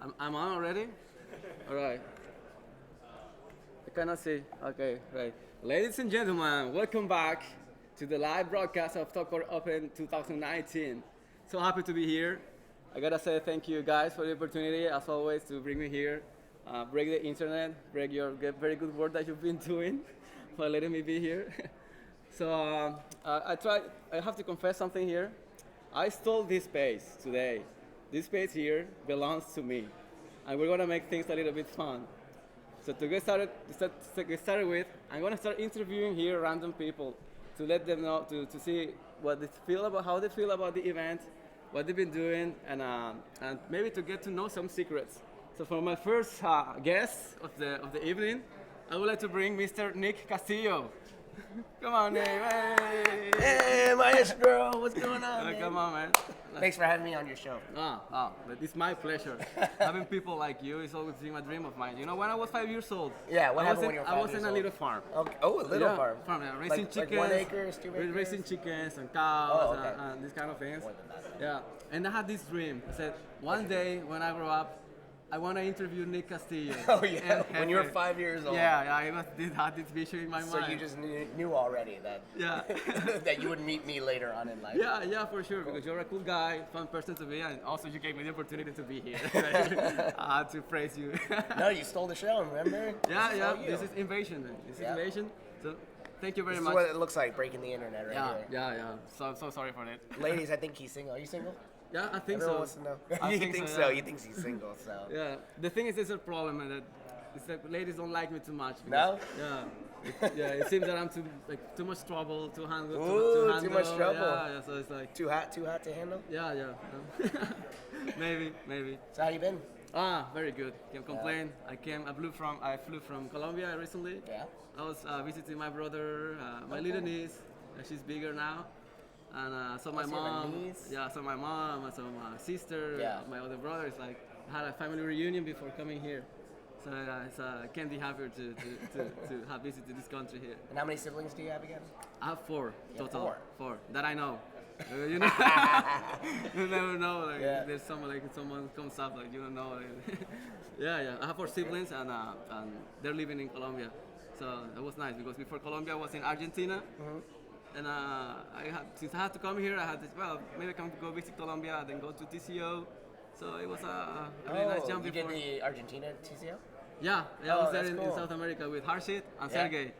I'm on already? All right. I cannot see. Okay, right. Ladies and gentlemen, welcome back to the live broadcast of Top Core Open 2019. So happy to be here. I gotta say thank you guys for the opportunity, as always, to bring me here, break the internet, break your very good work that you've been doing for letting me be here. So I have to confess something here. I stole this space today. This space here belongs to me, and we're gonna make things a little bit fun. So to get started with, I'm gonna start interviewing here random people to let them know to see what they feel about how they feel about the event, what they've been doing, and maybe to get to know some secrets. So for my first guest of the evening, I would like to bring Mr. Nick Castillo. Come on, Nick. Hey, Hey, Mahestro, what's going on, man? Come on, man. Thanks for having me on your show. But it's my pleasure. Having people like you is always been a dream of mine. You know, when I was 5 years old, Yeah, what happened when you were I 5 was years in a old? little farm. Okay. Oh, a little farm. Raising Like chickens. 1 acre, 2 acres? Raising chickens and cows Oh, okay. and these kind of things. More than that. Yeah, and I had this dream. I said, one day when I grow up, I want to interview Nick Castillo. Oh, yeah, And- when you were 5 years old. Yeah, had this vision in my So mind. you just knew already that Yeah. that you would meet me later on in life. Yeah, for sure, because you're a cool guy, fun person to be, and also you gave me the opportunity to be here. I had to praise you. No, you stole the show, remember? Yeah, This is all you. this is invasion, man. This is Yeah. invasion. So thank you very This is much. what it looks like, breaking the internet right Yeah, here. yeah. So I'm so sorry for that. Ladies, I think he's single. Are you single? Yeah, I think Everyone so. wants to know. I You think think so, so? yeah. He thinks he's single, so. Yeah, the thing is, there's a problem, man. That it's like ladies don't like me too much. No? Yeah, it seems that I'm too much trouble to handle. Ooh, to too much handle. trouble. Yeah, so it's like, Too hot to handle? yeah. Maybe. So how you been? Very good. Can't complain. I flew from Colombia recently. Yeah. I was visiting my brother, my little niece. She's bigger now. And saw my see my mom. niece. Yeah, saw my mom. I saw my sister. Yeah. My other brother. It's like I had a family reunion before coming here. So I can't be happier to have visited this country here. And how many siblings do you have again? I have four You have total. four? That I know. You know, you never know. Like Yeah. there's someone comes up like you don't know. Like, yeah. I have four siblings and they're living in Colombia. So it was nice because before Colombia I was in Argentina. And since I had to come here, I had to, maybe I can go visit Colombia, then go to TCO. So it was a really nice jump you before. did the Argentina TCO? Yeah, I Oh, was there that's in cool. South America with Harshit and Yeah. Sergey.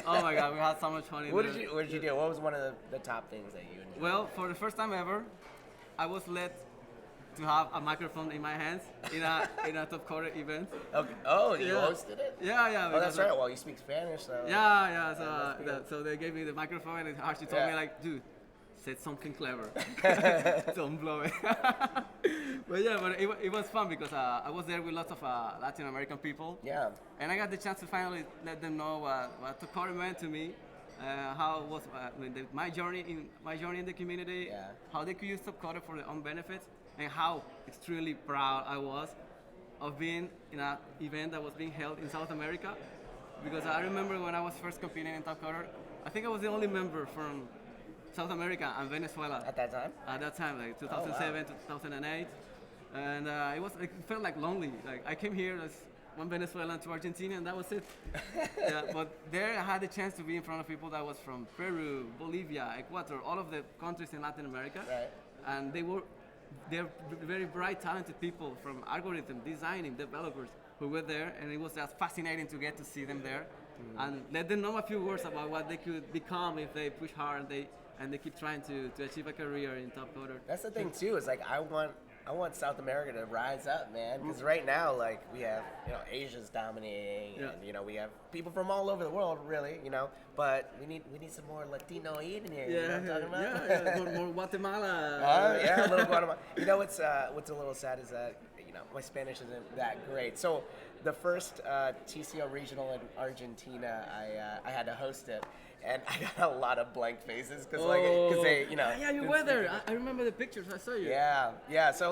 Oh my God, we had so much fun in What there. did you do? What was one of the top things that you enjoyed? Well, for the first time ever, I was let to have a microphone in my hands in a top quarter event. Okay. Oh, you Yeah. hosted it? Yeah. Oh, that's because, right. Well, you speak Spanish, so. Yeah. must be good. So they gave me the microphone and Harshit told Yeah. me like, dude, say something clever. Don't blow it. but it was fun because I was there with lots of Latin American people. Yeah. And I got the chance to finally let them know what Tokore meant to me, how was my journey in the community, Yeah. how they could use Tokore for their own benefits, and how extremely proud I was of being in an event that was being held in South America. Because I remember when I was first competing in Tokore, I think I was the only member from South America and Venezuela At that time? at that time, like 2007 to 2008, and it felt like lonely. Like I came here as one Venezuelan to Argentina, and that was it. Yeah, but there I had the chance to be in front of people that was from Peru, Bolivia, Ecuador, all of the countries in Latin America, Right. and they're very bright, talented people from algorithm designing, developers who were there, and it was just fascinating to get to see them there and let them know a few words about what they could become if they push hard and they keep trying to achieve a career in top quarter. That's the thing too. Is like I want South America to rise up, man. Because right now, like we have, Asia's dominating, Yeah. and we have people from all over the world, really, But we need some more Latino in here. You know what I'm talking about? Yeah, more Guatemala. Yeah, a little Guatemala. What's a little sad is that my Spanish isn't that great. So the first TCO regional in Argentina, I had to host it, and I got a lot of blank faces because they Yeah, you were there. I remember the pictures. I saw you. yeah. So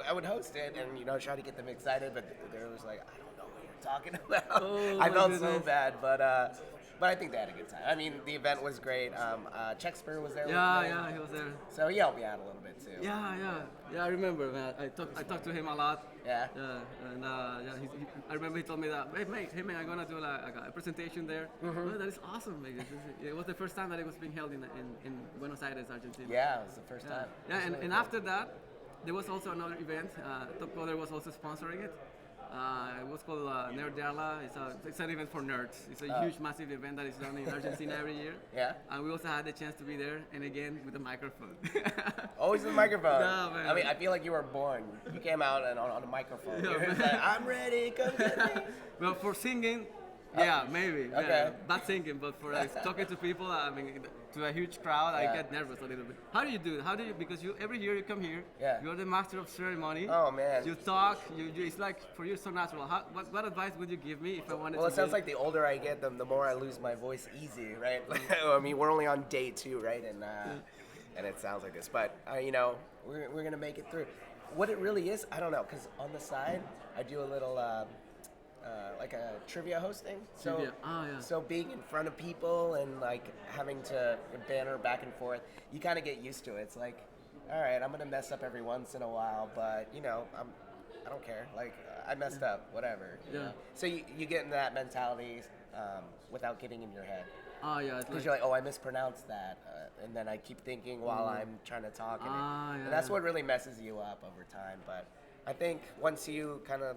I would host it and try to get them excited, but they was like, I don't know what you're talking about. Oh, I my felt so goodness. bad, but I think they had a good time. I mean, the event was great. Shakespeare was there. with me. Yeah, he was there. So he helped me out a little bit too. Yeah. I remember, man. I talked to him a lot. Yeah. And yeah, I remember he told me that, hey man, I'm gonna do like a presentation there. Oh, that is awesome. Like, it was the first time that it was being held in Buenos Aires, Argentina. Yeah, it was the first time. Yeah, It's and, really and cool. after that, there was also another event. Top Coder was also sponsoring it. It was called Nerdiala. It's an event for nerds. It's a huge, massive event that is done in Argentina every year. Yeah. And we also had the chance to be there, and again with a microphone. Always the microphone. Yeah, man. I mean, I feel like you were born. You came out and on a microphone. Yeah, You were man. like, I'm ready, come get me. Well, for singing, yeah, maybe. Okay. Yeah, bad singing, but for like, talking to people, I mean, to a huge crowd, I Yeah. get nervous a little bit. How do you do it? How do you? Because you every year you come here, Yeah. you're the master of ceremony. Oh, man. You talk. It's like for you it's so natural. What advice would you give me if I wanted Well, to? it sounds be- like the older I get, the more I lose my voice easy, right? I mean, we're only on day 2, right? And it sounds like this, but you know, we're gonna make it through. What it really is, I don't know, because on the side, I do a little like a trivia hosting. So, Trivia. Oh, yeah. So being in front of people and like having to banter back and forth, you kind of get used to it. It's like, all right, I'm gonna mess up every once in a while, but you know, I don't care. Like I messed up, whatever. you Yeah. know? So you get in that mentality without getting in your head. Oh yeah, it's Because like, you're like, oh, I mispronounced that, and then I keep thinking while I'm trying to talk, and, yeah, and that's yeah. what really messes you up over time. But I think once you kind of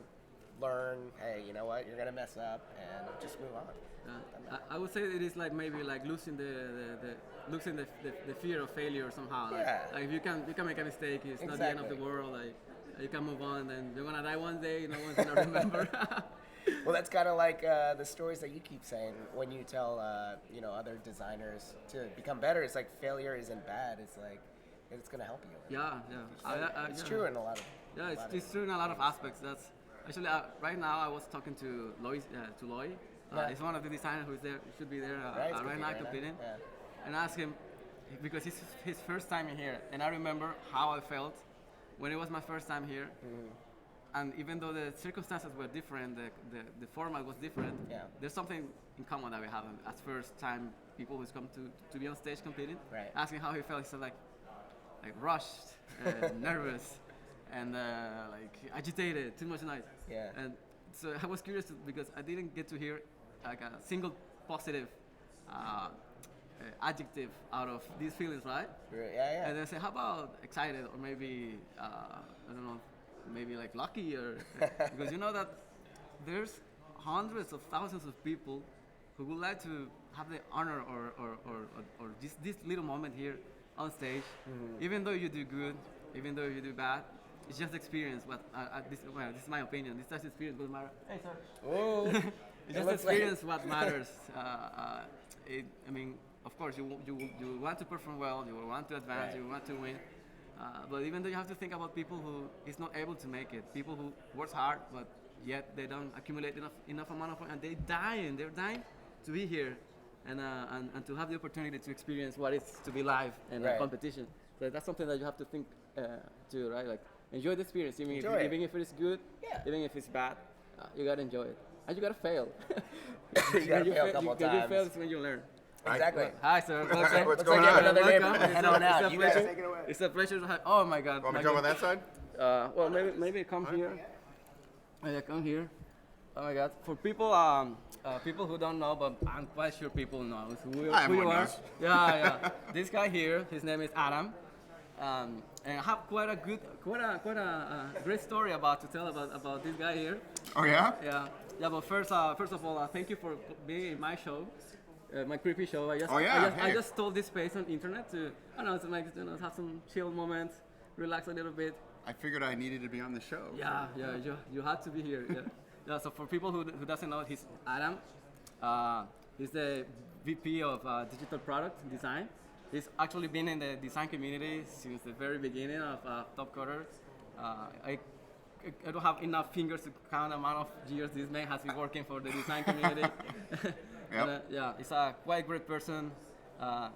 learn, hey, you know what, you're gonna mess up, and just move on. I would say it is like maybe like losing the fear of failure somehow. Yeah. Like if you can make a mistake, it's not the end of the Exactly. world. Like you can move on, and you're gonna die one day. No one's gonna remember. Well, that's kind of like the stories that you keep saying when you tell you know, other designers to become better. It's like failure isn't bad. It's like it's gonna help you. Yeah, yeah. It's Yeah. true in a lot of. Yeah, a it's, lot of- it's true in a lot of aspects. That's actually right now. I was talking to Loy. Yeah. He's one of the designers who's there. Should be there Right, it's right now competing. Yeah. And I asked him because it's his first time here, and I remember how I felt when it was my first time here. And even though the circumstances were different, the format was different. Yeah. There's something in common that we have as first time people who's come to be on stage competing. Right. Asking how he felt, he said like rushed, nervous, and like agitated, too much noise. Yeah. And so I was curious because I didn't get to hear like a single positive adjective out of these feelings, right? Yeah, yeah. And then say, how about excited or maybe I don't know, maybe like lucky or because you know that there's hundreds of thousands of people who would like to have the honor or this little moment here on stage, even though you do good, even though you do bad. It's just experience. But this is my opinion. This just experience what matters. Hey, sir. Oh. It's just experience what matters. I mean, of course, you want to perform well, you want to advance, Right. you want to win. But even though you have to think about people who is not able to make it, people who works hard, but yet they don't accumulate enough amount of points, and they're dying to be here, and to have the opportunity to experience what it's to be live in a Right. competition. So that's something that you have to think too, right? Like enjoy the experience. Even Enjoy it. even if it is good, Yeah. even if it's bad, you gotta enjoy it, and you gotta fail. You gotta fail a couple When you fail, times. it's when you learn. Exactly. Hi, sir. What's Looks going like you have on? another neighbor. Welcome. Head on out. It's a You guys pleasure. take it away. It's a pleasure to have. Oh my God. Want me my to come God. on that side? Well, maybe come here. Yeah, come here. Oh my God. For people people who don't know, but I'm quite sure people know who you Everyone are. knows. Yeah. This guy here, his name is Adam. And I have quite a great story to tell about this guy here. Oh yeah? Yeah. But first of all, thank you for being in my show, my creepy show. Oh, yeah, I hey. just stole this space on internet to, I don't know, to make have some chill moments, relax a little bit. I figured I needed to be on the show. Yeah. You had to be here. Yeah. So for people who doesn't know, he's Adam. He's the VP of digital product design. He's actually been in the design community since the very beginning of Top Coder. I don't have enough fingers to count the amount of years this man has been working for the design community. And, yeah, he's a quite great person.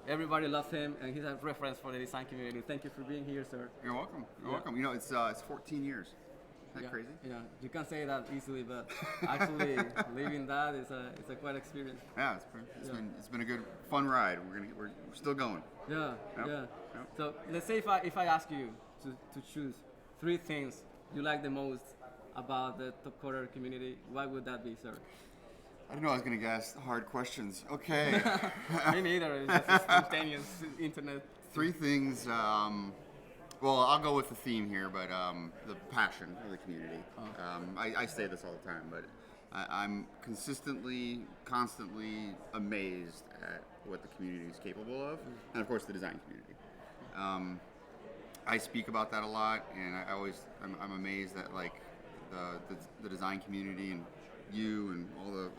Everybody loves him, and he's a reference for the design community. Thank you for being here, sir. You're welcome. You're Yeah. welcome. You know, it's 14 years. Isn't that crazy? Yeah, you can say that easily, but actually living that is a quite experience. Yeah, it's been a good fun ride. We're still going. Yeah, Yep. yeah. Yep. So let's say if I ask you to choose 3 things you like the most about the top quarter community, what would that be, sir? I didn't know I was going to ask hard questions. Okay. Me neither. It's just instantaneous internet. Three things. Well, I'll go with the theme here, but the passion of the community. I say this all the time, but I'm constantly, constantly amazed at what the community is capable of, and of course the design community. I speak about that a lot, and I'm amazed that like the design community and you and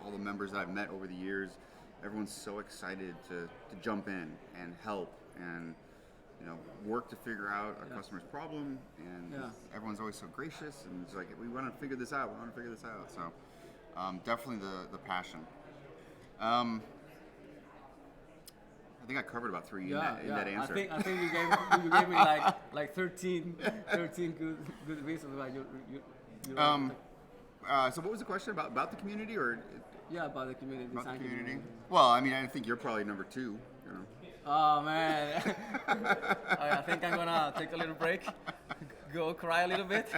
all the members that I've met over the years, everyone's so excited to jump in and help and work to figure out a customer's problem, and everyone's always so gracious and it's like, we want to figure this out. So definitely the passion. I think I covered about three in that answer. I think you gave me like 13 good reasons why you so what was the question about the community, or? Yeah, about the community. About the community. Well, I mean, I think you're probably number two. Oh man, I think I'm gonna take a little break, go cry a little bit,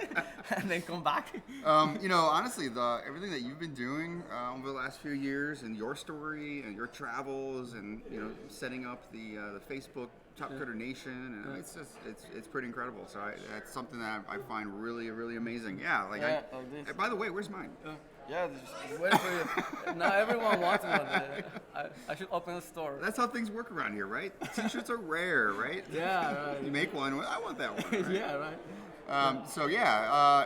and then come back. Honestly, everything that you've been doing over the last few years, and your story and your travels, and setting up the Facebook Top Cutter Nation, and it's pretty incredible. So that's something that I find really, really amazing. Yeah, by the way, where's mine? Yeah, just wait for you. Now everyone wants one. I should open a store. That's how things work around here, right? T-shirts are rare, right? Yeah, right. You make one, I want that one. Right? Yeah, right.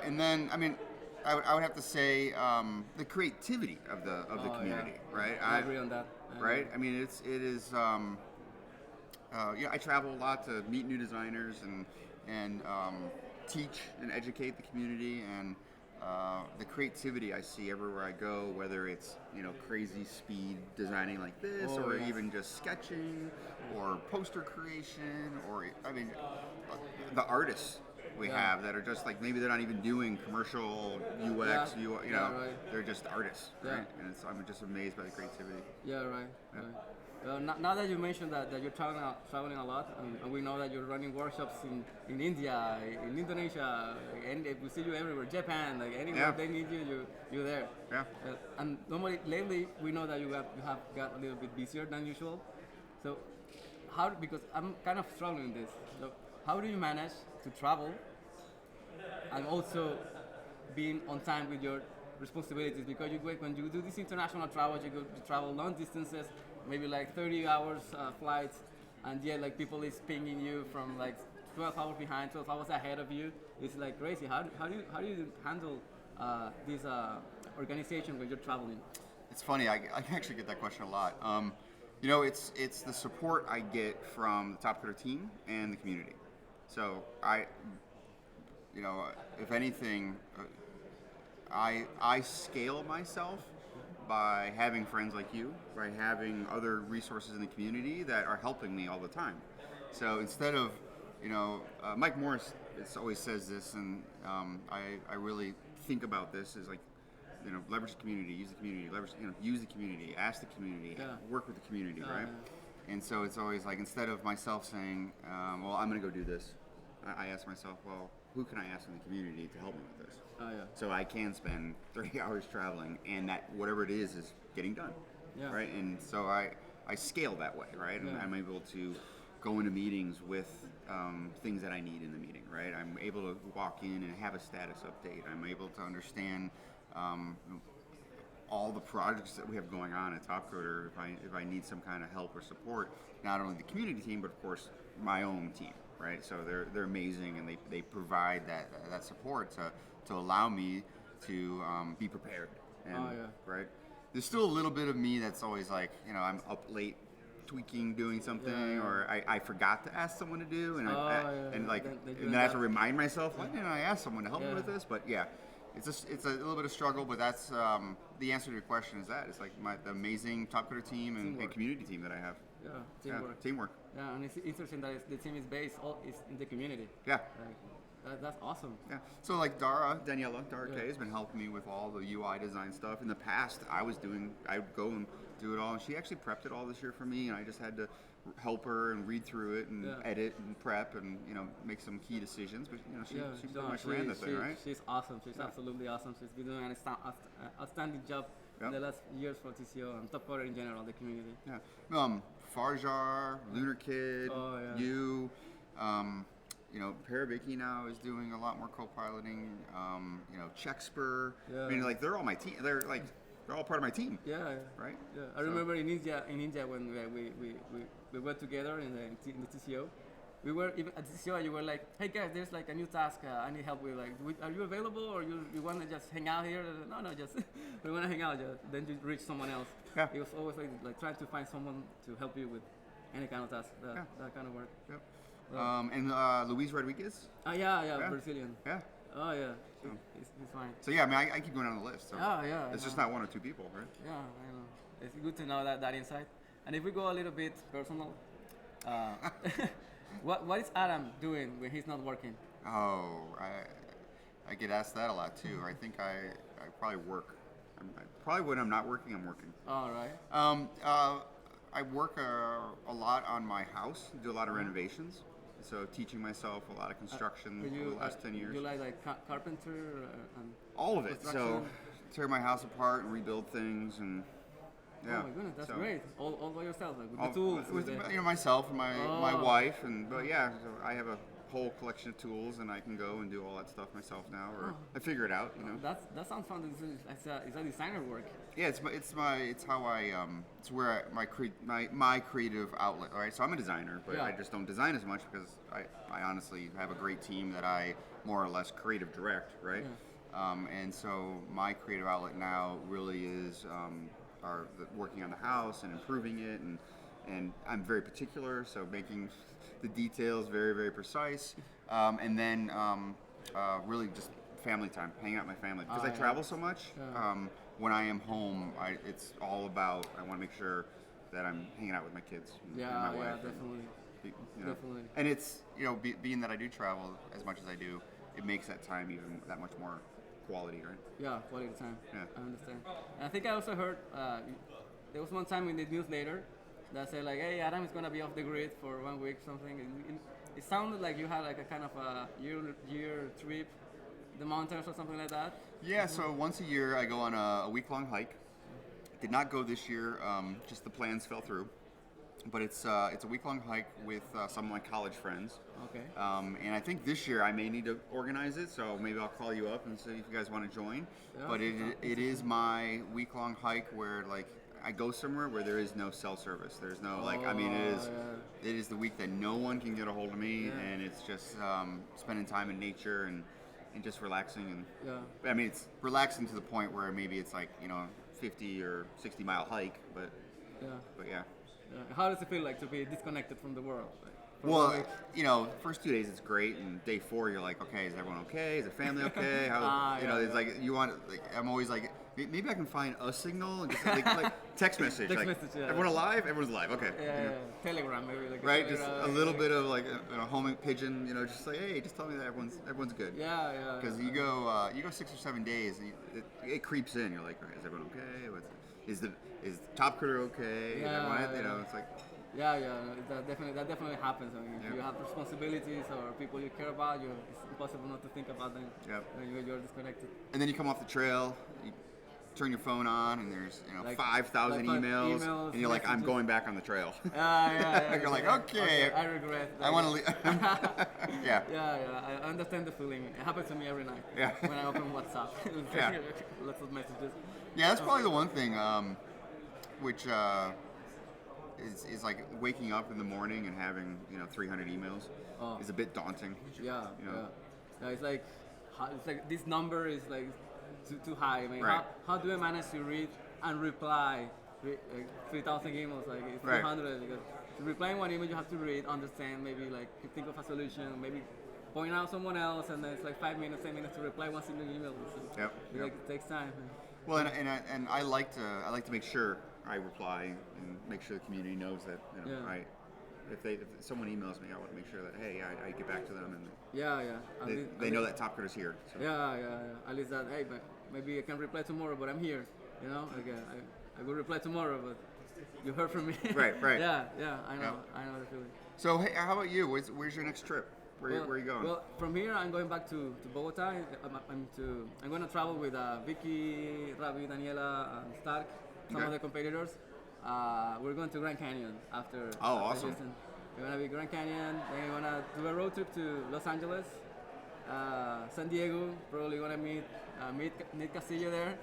And then I mean, I would have to say the creativity of the community, right? I agree on that. Right? I mean, it is. I travel a lot to meet new designers and teach and educate the community, and the creativity I see everywhere I go, whether it's crazy speed designing like this, or even just sketching, or poster creation, or I mean the artists we have that are just like, maybe they're not even doing commercial UX, they're just artists, right? And I'm just amazed by the creativity. Yeah, right. Yeah. Right. Now that you mentioned that you're traveling a lot, and we know that you're running workshops in India, in Indonesia, and we see you everywhere, Japan, like anywhere they need you, you're there. Yeah. And normally, lately, we know that you have got a little bit busier than usual. So, because I'm kind of struggling with this. So, how do you manage to travel and also being on time with your responsibilities? Because when you do these international travels, you travel long distances, maybe like 30 hours flights, and yet like people is pinging you from like 12 hours behind, 12 hours ahead of you. It's like crazy. How do you handle this organization when you're traveling? It's funny. I actually get that question a lot. It's the support I get from the Top Cutter team and the community. So if anything, I scale myself by having friends like you, by having other resources in the community that are helping me all the time. So instead of, Mike Morris always says this, and I really think about this, is like, leverage the community, use the community, use the community, ask the community, work with the community, right? And so it's always like, instead of myself saying, well, I'm going to go do this, I ask myself, well, who can I ask in the community to help me with this? So I can spend 30 hours traveling, and that whatever it is getting done, right? And so I scale that way, right? And I'm able to go into meetings with things that I need in the meeting, right? I'm able to walk in and have a status update. I'm able to understand all the projects that we have going on at Top Coder. If I need some kind of help or support, not only the community team, but of course my own team, right? So they're amazing, and they provide that support to allow me to be prepared. And, right? There's still a little bit of me that's always like, I'm up late tweaking, doing something, or I forgot to ask someone to do, and then I have to remind myself, why didn't I ask someone to help me with this? But it's a little bit of struggle, but that's the answer to your question is that. It's like the amazing Top Cutter team and community team that I have. Teamwork. Teamwork. Yeah, and it's interesting that the team is based in the community. Yeah. That's awesome. Yeah. So like Daniela K has been helping me with all the UI design stuff. In the past, I would go and do it all, and she actually prepped it all this year for me, and I just had to help her and read through it and edit and prep and make some key decisions. But she pretty much ran the thing, right? She's awesome. She's absolutely awesome. She's been doing an outstanding job in the last years for TCO and Top Coder in general, the community. Yeah. Farjar, Lunar Kid, you. Parabiki now is doing a lot more co-piloting. Checkspur. I mean, like they're all my team. They're all part of my team. Yeah. Right. Yeah. I remember in India when we were together in the TCO. We were even at TCO. You were like, hey guys, there's like a new task. I need help with. Like, are you available or you want to just hang out here? No, just we want to hang out. Then you reach someone else. Yeah. It was always like trying to find someone to help you with any kind of task. That kind of work. Yep. And Luis Rodriguez. Yeah, Brazilian. Yeah. Oh yeah, he's fine. So yeah, I mean, I keep going down the list. So yeah. It's just not one or two people, right? Yeah, I know. It's good to know that insight. And if we go a little bit personal, what is Adam doing when he's not working? Oh, I get asked that a lot too. I think I probably work. Probably when I'm not working, I'm working. All right. I work a lot on my house. Do a lot of renovations. So teaching myself a lot of construction over the last 10 years. You like carpenter? And all of it. So tear my house apart and rebuild things and. Yeah. Oh my goodness, that's great. All by yourself, like with the tools. With myself and my wife, but yeah, so I have a whole collection of tools, and I can go and do all that stuff myself now, or I figure it out. That sounds fun. It's a designer work. Yeah, it's where my creative outlet. All right, so I'm a designer, but I just don't design as much because I honestly have a great team that I more or less creative direct, right? Yeah. And so my creative outlet now really is. Working on the house and improving it, and I'm very particular, so making the details very, very precise, and then really just family time, hanging out with my family because I travel so much. When I am home, it's all about I want to make sure that I'm hanging out with my kids and my wife. Definitely. Definitely. And it's being that I do travel as much as I do, it makes that time even that much more quality, right? Yeah, quality time. Yeah. I understand. And I think I also heard there was one time in the newsletter that said like, hey, Adam is gonna be off the grid for 1 week, something. It sounded like you had like a kind of a year trip, the mountains or something like that. Yeah. So once a year I go on a week-long hike. Did not go this year. Just the plans fell through. But it's a week-long hike with some of my college friends. Okay. And I think this year I may need to organize it, so maybe I'll call you up and see if you guys want to join. Yeah, but it is my week-long hike where like I go somewhere where there is no cell service. There's no it is the week that no one can get a hold of me, and it's just spending time in nature and just relaxing. And I mean it's relaxing to the point where maybe it's like 50 or 60 mile hike, but yeah. How does it feel like to be disconnected from the world? First 2 days it's great, and day 4 you're like, okay, is everyone okay? Is the family okay? It's like you want. Like, I'm always like, maybe I can find a signal and just like text message. Everyone alive? Everyone's alive. Okay. Yeah. Telegram maybe. Like right, just a little bit of like a homing pigeon. Just like, hey, just tell me that everyone's good. Yeah. Because you go 6 or 7 days, and it creeps in. You're like, okay, is everyone okay? Is Top Critter okay? It's like. Yeah, that definitely happens. I mean, if you have responsibilities or people you care about, it's impossible not to think about them when you're disconnected. And then you come off the trail, you turn your phone on, and there's 5,000 emails, and you're like, I'm going back on the trail. You're like, okay. I regret. I want to leave. Yeah. I understand the feeling. It happens to me every night. Yeah. When I open WhatsApp, lots of messages. Yeah, that's probably the one thing, which. Is like waking up in the morning and having 300 emails is a bit daunting. Yeah. It's like this number is like too high. I mean, how do I manage to read and reply 3,000 emails? Like it's 300. Because to reply one email, you have to read, understand, maybe like think of a solution, maybe point out someone else, and then it's like 5 minutes, 10 minutes to reply one single email. So it takes time. Well, and I like to make sure I reply and make sure the community knows that if someone emails me, I want to make sure that hey, I get back to them and Yeah, yeah. they know that Top Coder's here. So. Yeah. At least that, hey, but maybe I can reply tomorrow, but I'm here. You know, like, I will reply tomorrow, but you heard from me. Right. yeah, I know the feeling. So hey, how about you? Where's your next trip? Where are you going? Well, from here I'm going back to Bogota. I'm going to travel with Vicky, Ravi, Daniela, and Stark, some of the competitors. We're going to Grand Canyon after. Oh, after awesome. Houston. We're gonna be Grand Canyon. Then we're gonna do a road trip to Los Angeles, San Diego. Probably gonna meet Nick Castillo there,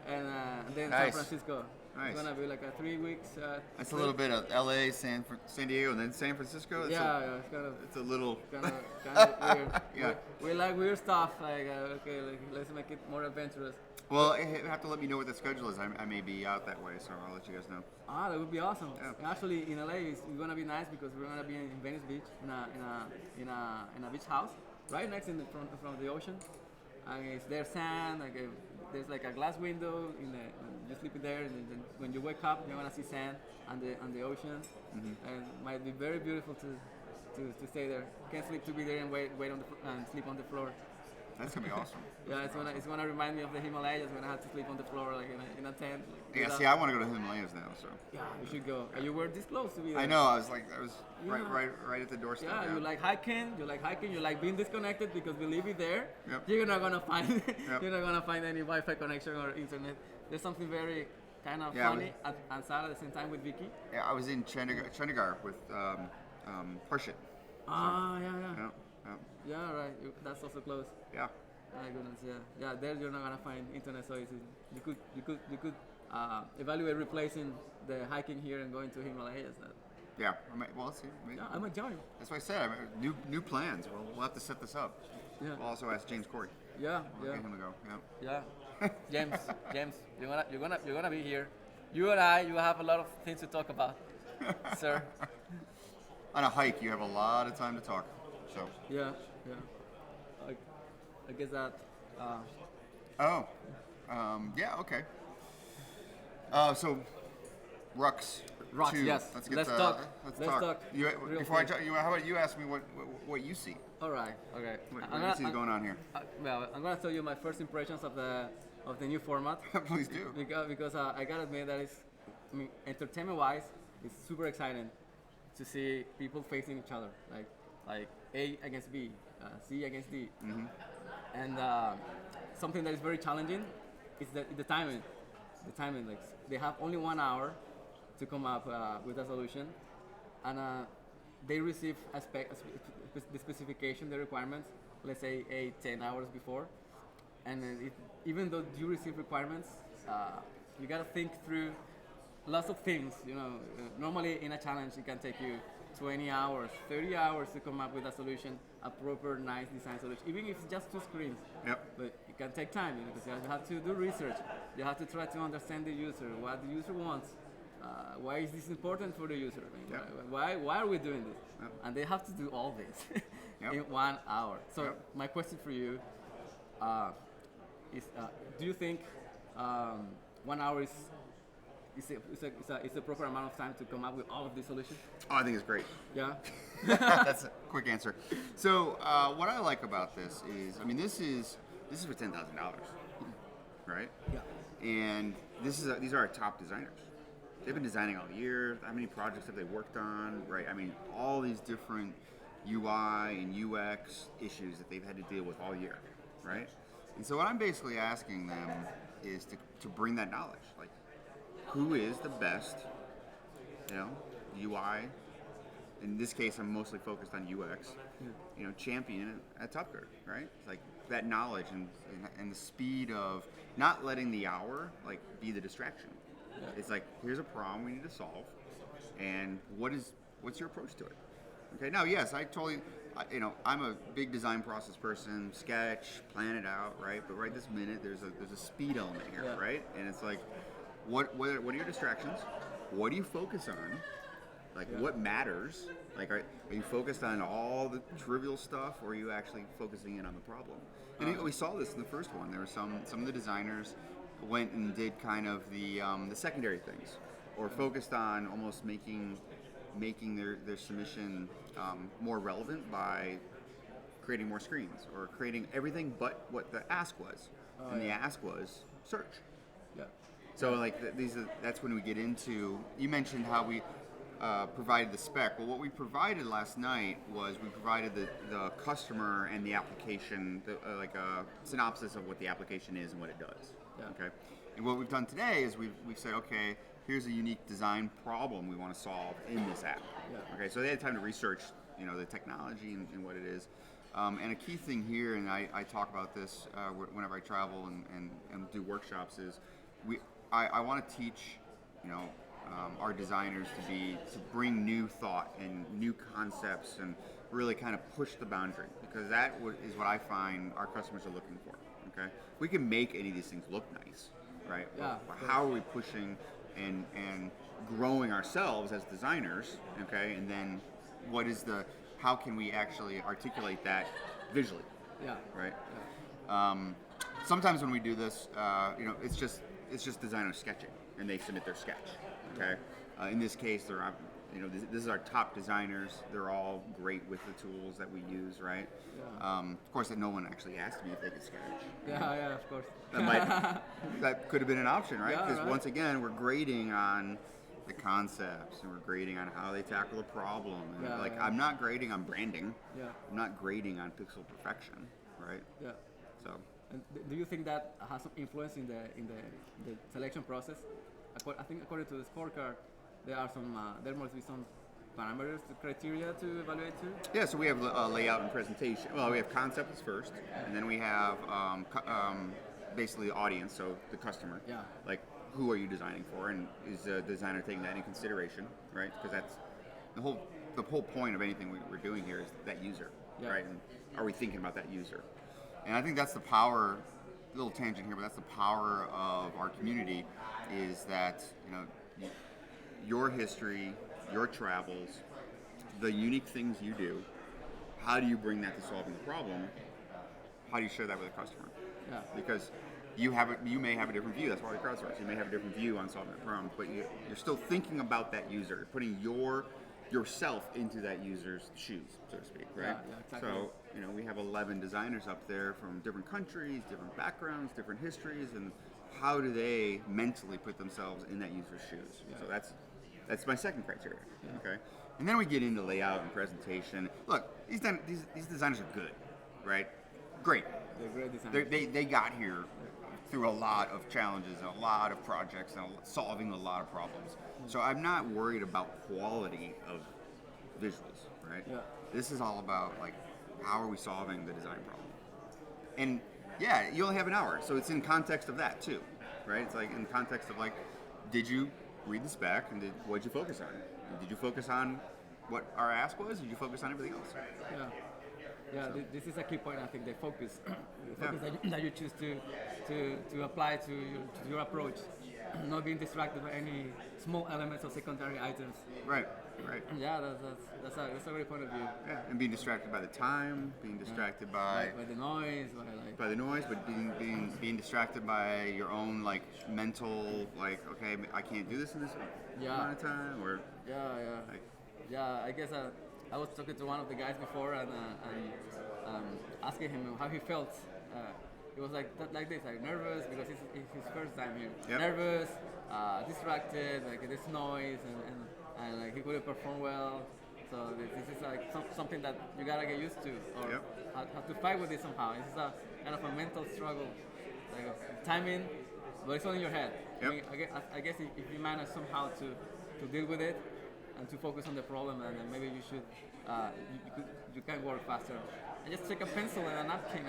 and then Nice. San Francisco. Nice. It's gonna be like a 3 weeks. That's a little bit of L.A., San Diego, and then San Francisco. It's Yeah, it's kind of. it's a little. Kind of weird. Yeah. We like weird stuff. Like okay, like, let's make it more adventurous. Well, you have to let me know what the schedule is. I may be out that way, so I'll let you guys know. That would be awesome. Yeah. Actually, in LA, it's gonna be nice because we're gonna be in Venice Beach in a beach house right next in the front of the ocean, and it's there's sand. Like there's like a glass window in the you sleep in there, and then when you wake up, you're gonna see sand and the ocean, and it might be very beautiful to stay there. Can't sleep to be there and wait on and sleep on the floor. That's gonna be awesome. Yeah, it's gonna remind me of the Himalayas when I had to sleep on the floor like in a tent. Like, Yeah, without- see, I want to go to Himalayas now, so. Yeah, you should go. And you were this close to be there. I know. I was Yeah. right at the doorstep. Yeah, you like hiking. You like being disconnected because believe it there, Yep. you're not gonna find Yep. you're not gonna find any Wi-Fi connection or internet. There's something very kind of Yeah, funny and sad at the same time with Vicky. Yeah, I was in Chandigarh with Harshit. Yeah. Yeah. Right. That's also close. Yeah. My goodness, yeah. There you're not gonna find internet so easy. You could evaluate replacing the hiking here and going to Himalayas. Yeah. Well, let's see. Yeah, I'm enjoying. That's what I said. New plans. We'll have to set this up. Yeah. We'll also ask James Corey. Yeah. We'll get him to go. Yeah. Yeah. James, you're gonna be here. You and I, you have a lot of things to talk about, sir. On a hike, you have a lot of time to talk. So. Yeah. I guess that. Oh. Yeah. Okay. So, RUX. RUX, 2. yes. Let's get Let's to, talk. Let's Let's talk real Before I quick. talk, how about you ask me what you see? All right. Okay. What you see going on here? Well, I'm gonna tell you my first impressions of the new format. Please do. Because I gotta admit that entertainment-wise, it's super exciting to see people facing each other, like A against B, C against D, and something that is very challenging is the timing. The timing, like they have only 1 hour to come up with a solution, and they receive the specification, the requirements, let's say 8-10 hours before, and then even though you receive requirements, you gotta think through lots of things. Normally in a challenge it can take you 20 hours, 30 hours to come up with a solution, a proper, nice design solution, even if it's just 2 screens. Yep. But it can take time, because you have to do research. You have to try to understand the user, what the user wants. Why is this important for the user? Yep. Why are we doing this? Yep. And they have to do all this Yep. in 1 hour. So Yep. my question for you is, do you think 1 hour is a proper amount of time to come up with all of these solutions? Oh, I think it's great. Yeah. That's a quick answer. So, what I like about this is, this is for $10,000, right? Yeah. And these are our top designers. They've been designing all year. How many projects have they worked on? Right. All these different UI and UX issues that they've had to deal with all year, right? And so what I'm basically asking them is to bring that knowledge, like who is the best, UI. In this case, I'm mostly focused on UX. Champion at Top Coder, right? It's like that knowledge and the speed of not letting the hour be the distraction. Yeah. It's like, here's a problem we need to solve, and what's your approach to it? Okay. Now, yes, I'm a big design process person. Sketch, plan it out, right? But right this minute, there's a speed element here, Yeah. right? And it's like, what are your distractions? What do you focus on? What matters? Are you focused on all the trivial stuff, or are you actually focusing in on the problem? And we saw this in the first one. There were some of the designers went and did kind of the secondary things, or focused on almost making making their submission more relevant by creating more screens or creating everything but what the ask was. And the ask was search. Yeah. So that's when we get into, you mentioned how we provided the spec. Well, what we provided last night was we provided the customer and the application, like a synopsis of what the application is and what it does. Yeah. Okay. And what we've done today is we've said, okay, here's a unique design problem we want to solve in this app. Yeah. Okay. So they had time to research, the technology and what it is. And a key thing here, and I talk about this whenever I travel and do workshops, is I want to teach, our designers to bring new thought and new concepts and really kind of push the boundary, because that is what I find our customers are looking for. Okay, we can make any of these things look nice, right? Yeah. But how are we pushing and growing ourselves as designers? Okay, and then how can we actually articulate that visually? Yeah. Right. Yeah. Sometimes when we do this, it's just designers sketching, and they submit their sketch. Okay. In this case, this is our top designers. They're all great with the tools that we use, right? Yeah. Of course, no one actually asked me if they could sketch. Yeah, of course. That could have been an option, right? Yeah, Because right. once again, we're grading on the concepts, and we're grading on how they tackle the problem. And Yeah, yeah. I'm not grading on branding. Yeah. I'm not grading on pixel perfection, right? Yeah. So. And do you think that has some influence in the selection process? I think according to the scorecard, there must be some parameters, criteria to evaluate too. Yeah, so we have layout and presentation. Well, we have concepts first, and then we have basically the audience, so the customer. Yeah. Like, who are you designing for, and is the designer taking that into consideration, right? Because that's the whole point of anything we're doing here is that user, Yeah. right? And are we thinking about that user? And I think that's the power. A little tangent here, but that's the power of our community, is that your history, your travels, the unique things you do. How do you bring that to solving the problem? How do you share that with a customer? Yeah. Because you may have a different view. That's why we crowdsource. You may have a different view on solving the problem, but you're still thinking about that user, putting yourself into that user's shoes, so to speak, right? Yeah, exactly. So we have 11 designers up there from different countries, different backgrounds, different histories, and how do they mentally put themselves in that user's shoes? Yeah. So that's my second criteria. Yeah. Okay, and then we get into layout and presentation. Look, these designers are good, right? Great. They're great designers. They got here through a lot of challenges and a lot of projects and solving a lot of problems. So I'm not worried about quality of visuals, right? Yeah. This is all about how are we solving the design problem? And yeah, you only have an hour, so it's in context of that too, right? It's in context of did you read the spec and what'd you focus on? Did you focus on what our ask was? Did you focus on everything else? Yeah. Yeah, this is a key point. I think the focus, that you choose to apply to your approach, not being distracted by any small elements or secondary items. Right. Yeah, that's a great point of view. Yeah, and being distracted by the time, being distracted by the noise, by the noise, but being distracted by your own mental okay, I can't do this in this amount of time, or I guess I was talking to one of the guys before and asking him how he felt. He was like this, nervous because it's his first time here. Yep. Nervous, distracted, this noise, and he couldn't perform well. So this is something that you gotta get used to, or Yep. have to fight with it somehow. This is a kind of a mental struggle, timing, but it's all in your head. Yep. I guess if you manage somehow to deal with it and to focus on the problem, and then maybe you should you can work faster. And just take a pencil and a napkin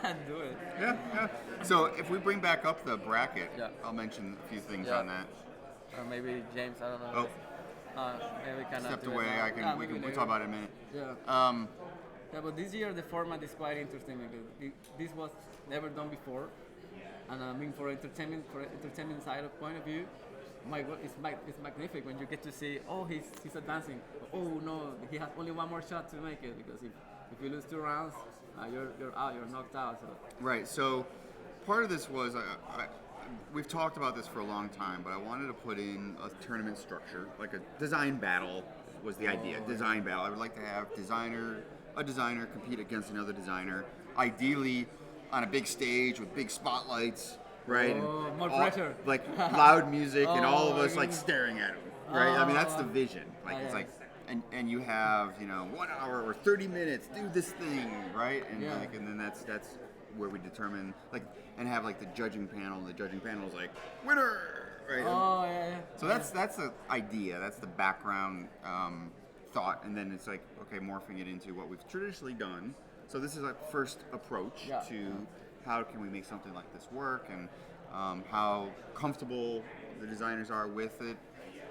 and do it. Yeah. So if we bring back up the bracket, Yeah. I'll mention a few things Yeah. on that. Or maybe James, I don't know. Maybe we cannot Stepped do away. it now. We'll talk about it in a minute. Yeah. Yeah, but this year the format is quite interesting because this was never done before, and I mean for entertainment side of point of view, my God, it's magnificent when you get to see, oh, he's advancing. Oh no, he has only one more shot to make it, because if you lose 2 rounds, you're out, you're knocked out. So. Right. So part of this was we've talked about this for a long time, but I wanted to put in a tournament structure, like a design battle was the idea. Design battle. I would like to have a designer compete against another designer, ideally on a big stage with big spotlights, right? Oh, and more all- pressure. Like loud music and all of Oh, us like goodness. staring at him, right? I mean, that's the Oh. vision. Like it's Yes. like, and you have 1 hour or 30 minutes, do this thing, right? And Yeah. and then that's where we determine and have like the judging panel. And the judging panel is like winner, right? Oh, yeah. So that's the idea. That's the background thought, and then it's like morphing it into what we've traditionally done. So this is our first approach Yeah. to how can we make something like this work, and how comfortable the designers are with it.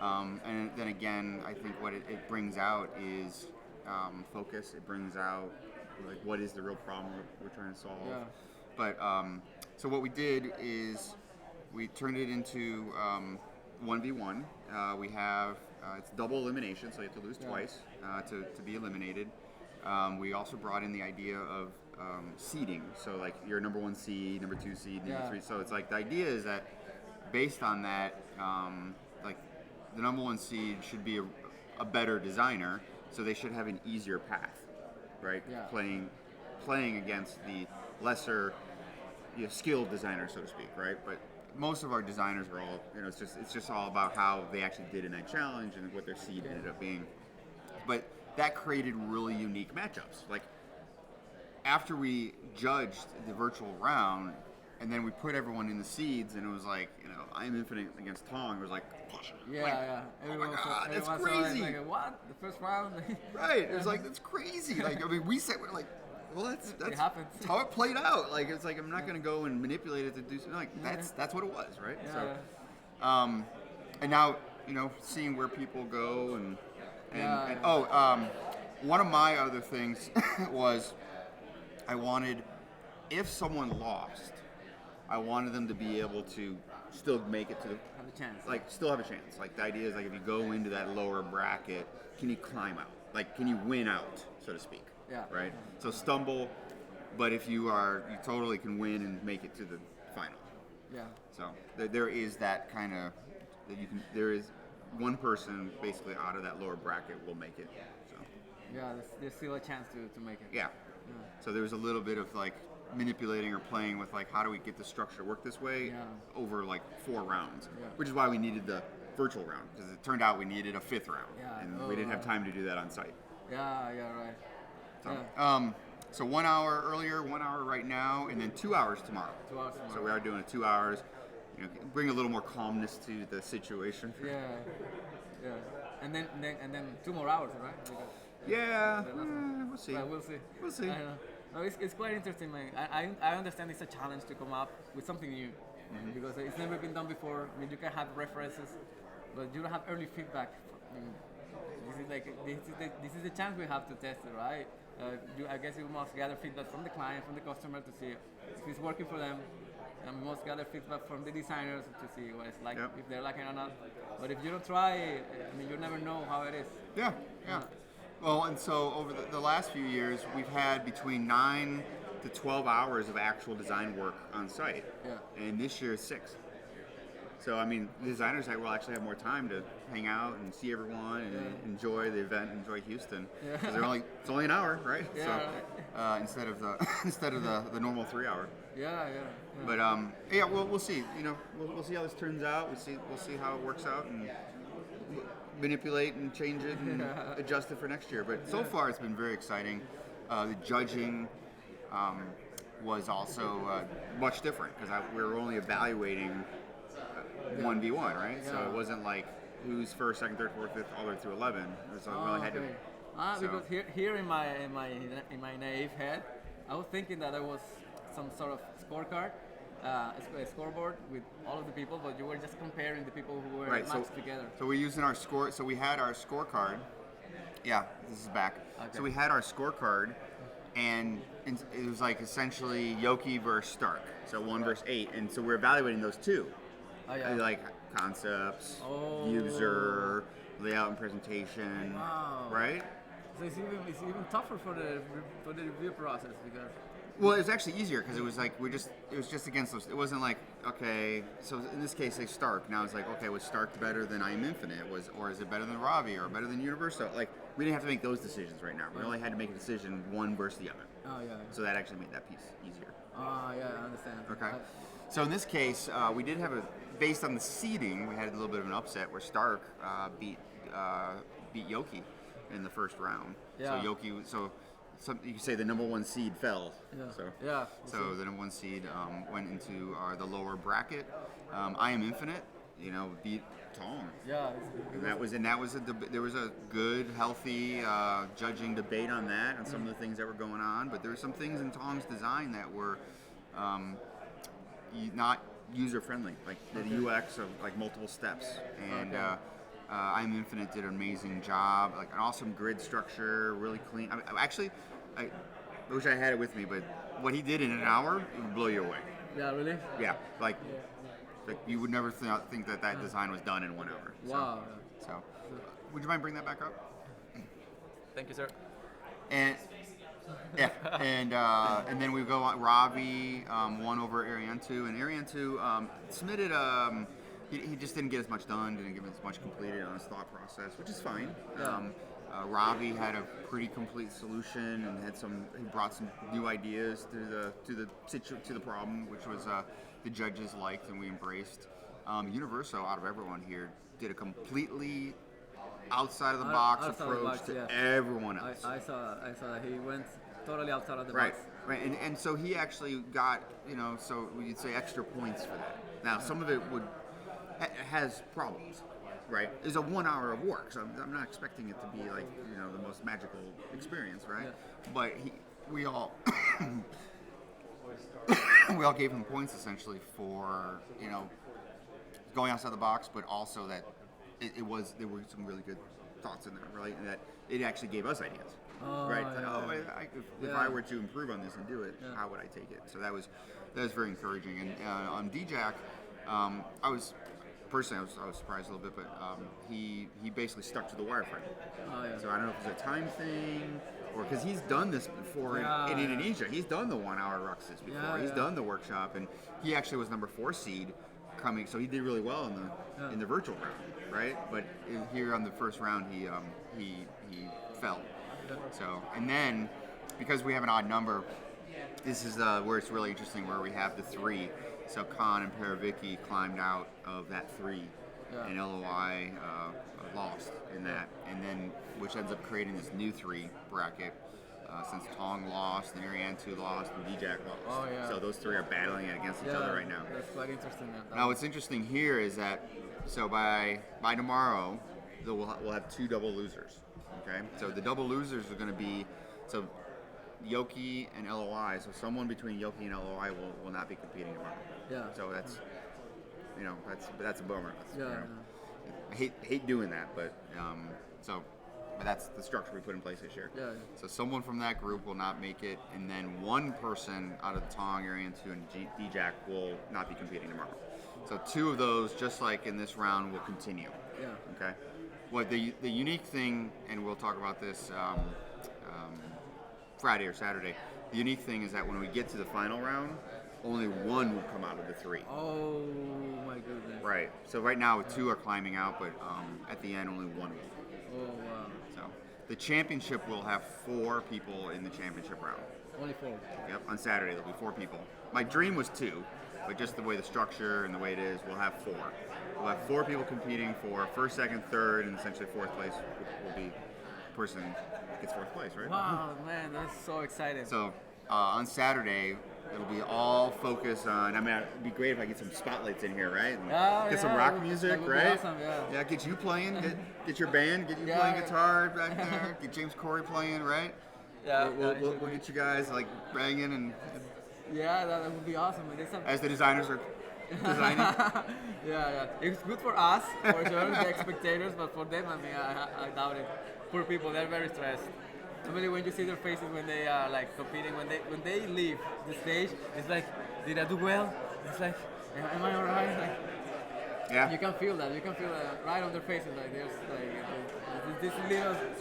And then again, I think what it brings out is focus. It brings out like what is the real problem we're trying to solve. Yeah. But so what we did is we turned it into 1v1. We have it's double elimination, so you have to lose twice to be eliminated. We also brought in the idea of seeding, so like your number 1 seed, number 2 seed, number 3. So it's like the idea is that based on that, like the number 1 seed should be a better designer, so they should have an easier path, right? Yeah. Playing against the lesser skilled designer, so to speak, right? But most of our designers are all, it's just all about how they actually did in that challenge and what their seed ended up being. But that created really unique matchups. Like after we judged the virtual round, and then we put everyone in the seeds, and it was like, I'm Infinite against Tong. It was like, Yeah, like, yeah. oh my God, that's everyone saw it, crazy. like, what? The first round? Right. It was like, that's crazy. Like, I mean, we're like, well, that's happens. how it played out. Like, it's like, I'm not going to go and manipulate it to do something. Like, that's what it was, right? Yeah. So, and now, seeing where people go and one of my other things was I wanted, if someone lost, I wanted them to be able to still make it to the, Have a chance. like, still have a chance. Like, the idea is, like, if you go into that lower bracket, can you climb out? Like, can you win out, so to speak? Yeah. Right? So stumble, but if you totally can win and make it to the final. Yeah. So there is that kind of, there is one person basically out of that lower bracket will make it. So Yeah, there's still a chance to make it. yeah. So there was a little bit of like manipulating or playing with like how do we get the structure to work this way over like 4 rounds, which is why we needed the virtual round, because it turned out we needed a 5th round, and we didn't have time to do that on site. Yeah, right. So, Yeah. So 1 hour earlier, 1 hour right now, and then 2 hours tomorrow. 2 hours tomorrow. So we are doing 2 hours. Bring a little more calmness to the situation. Yeah. And then 2 more hours, right? Because, Yeah, we'll see. we'll see. We'll see. I know. No, it's quite interesting, man. I understand it's a challenge to come up with something new because it's never been done before. I mean, you can have references, but you don't have early feedback. I mean, this is the chance we have to test it, right? I guess you must gather feedback from the client, from the customer to see if it's working for them. And we must gather feedback from the designers to see what it's like, if they're liking it or not. But if you don't try, I mean, you'll never know how it is. Yeah. Well, and so over the last few years, we've had between 9 to 12 hours of actual design work on site. Yeah. And this year is 6. So, I mean, the designers will actually have more time to hang out and see everyone and enjoy the event, enjoy Houston. Because it's only an hour, right? Yeah. So, instead of the normal 3 hour. Yeah. But we'll see. We'll see how this turns out. We'll see how it works out and manipulate and change it and adjust it for next year. But so far, it's been very exciting. The judging was also much different because we were only evaluating 1v1, right? So it wasn't like who's first, second, third, fourth, fifth, all the way through 11. It was like we only had to. Because here in my naive head, I was thinking that there was some sort of scorecard, a scoreboard with all of the people, but you were just comparing the people who were matched together. So we're using our score. So we had our scorecard. Yeah, this is back. Okay. So we had our scorecard, and it was like essentially Yoki versus Stark. So 1 versus 8, and so we're evaluating those 2. Oh, yeah. Like concepts, user, layout and presentation. Wow. Right? So it's even tougher for the review process because Well, it was actually easier because it was like it was just against those. It wasn't like, okay, so in this case, they Stark. Now it's like, okay, was Stark better than I Am Infinite? Or is it better than Ravi or better than Universo? Like, we didn't have to make those decisions right now. We only had to make a decision one versus the other. Oh yeah. So that actually made that piece easier. Oh yeah, I understand. Okay. So in this case, we did have based on the seeding, we had a little bit of an upset where Stark beat Yoki in the first round. Yeah. So Yoki, you could say the number one seed fell. Yeah. So Yeah. So the number one seed went into the lower bracket. I Am Infinite, beat Tong. Yeah. And that was there was a good, healthy judging debate on that and some of the things that were going on. But there were some things in Tong's design that were not user friendly, like the UX of like multiple steps. And I Am Infinite did an amazing job, like an awesome grid structure, really clean. I wish I had it with me, but what he did in an hour, it would blow you away. Yeah, really? Yeah, like you would never think that design was done in 1 hour. Wow. So, would you mind bringing that back up? Thank you, sir. And yeah, and then we go on. Ravi won over Ariantu, and Ariantu submitted. He just didn't get as much done, didn't get as much completed on his thought process, which is fine. Yeah. Ravi had a pretty complete solution and he brought some new ideas to the problem, which was the judges liked and we embraced. Universo, out of everyone here, did a completely outside of the box approach to everyone else. I saw that he went totally outside of the Right, box. right, and so he actually got so we'd say extra points for that. Now some of it has problems. Right, it's a 1 hour of work, so I'm not expecting it to be like the most magical experience, right? Yeah. But we all gave him points essentially for going outside the box, but also that there were some really good thoughts in there, right? And that it actually gave us ideas, right? If I were to improve on this and do it, how would I take it? So that was very encouraging. And on DJAC, Personally, I was surprised a little bit, but he basically stuck to the wireframe. Oh, yeah. So I don't know if it's a time thing, or because he's done this before in Indonesia. He's done the 1 hour RUXs before. He's done the workshop, and he actually was number 4 seed coming, so he did really well in the virtual round, right? But here on the first round, he fell. So, and then because we have an odd number, this is where it's really interesting, where we have the 3. So Khan and Paravicki climbed out of that 3, and LOI lost in that, and then which ends up creating this new 3 bracket. Since Tong lost, and Ariantu lost, and DJAC lost. Oh, yeah. So those 3 are battling it against each other right now. That's quite interesting. Now what's interesting here is that by tomorrow, we'll have 2 double losers. Okay, so the double losers are going to be Yoki and LOI. So someone between Yoki and LOI will not be competing tomorrow. Yeah. So that's that's a bummer. I hate doing that, but but that's the structure we put in place this year. Yeah. So someone from that group will not make it, and then one person out of the Tong, Ariantu, and DJAC will not be competing tomorrow. So 2 of those, just like in this round, will continue. Yeah. Okay. What the unique thing, and we'll talk about this Friday or Saturday. The unique thing is that when we get to the final round, only 1 will come out of the 3. Oh my goodness. Right. So right now 2 are climbing out, but at the end only 1 will. Oh wow. So the championship will have 4 people in the championship round. Only 4. Yep. On Saturday there'll be 4 people. My dream was 2, but just the way the structure and the way it is, we'll have 4. We'll have 4 people competing for 1st, 2nd, 3rd, and essentially 4th place will be the person that gets 4th place, right? Wow, man, that's so exciting. So on Saturday, it'll be all focused on. I mean, it'd be great if I get some spotlights in here, right? And get some rock music, that would be right? awesome, yeah. Get you playing. Get your band. Get you playing guitar back there. Get James Corey playing, right? Yeah. We'll get you guys like banging and. Yeah, that would be awesome. As the designers are designing. Yeah. It's good for us, for sure, the spectators, but for them, I mean, I doubt it. Poor people, they're very stressed. Normally, when you see their faces when they are like competing, when they leave the stage, it's like, did I do well? It's like, am I alright? Like, yeah. You can feel that. You can feel that right on their faces. Like there's like this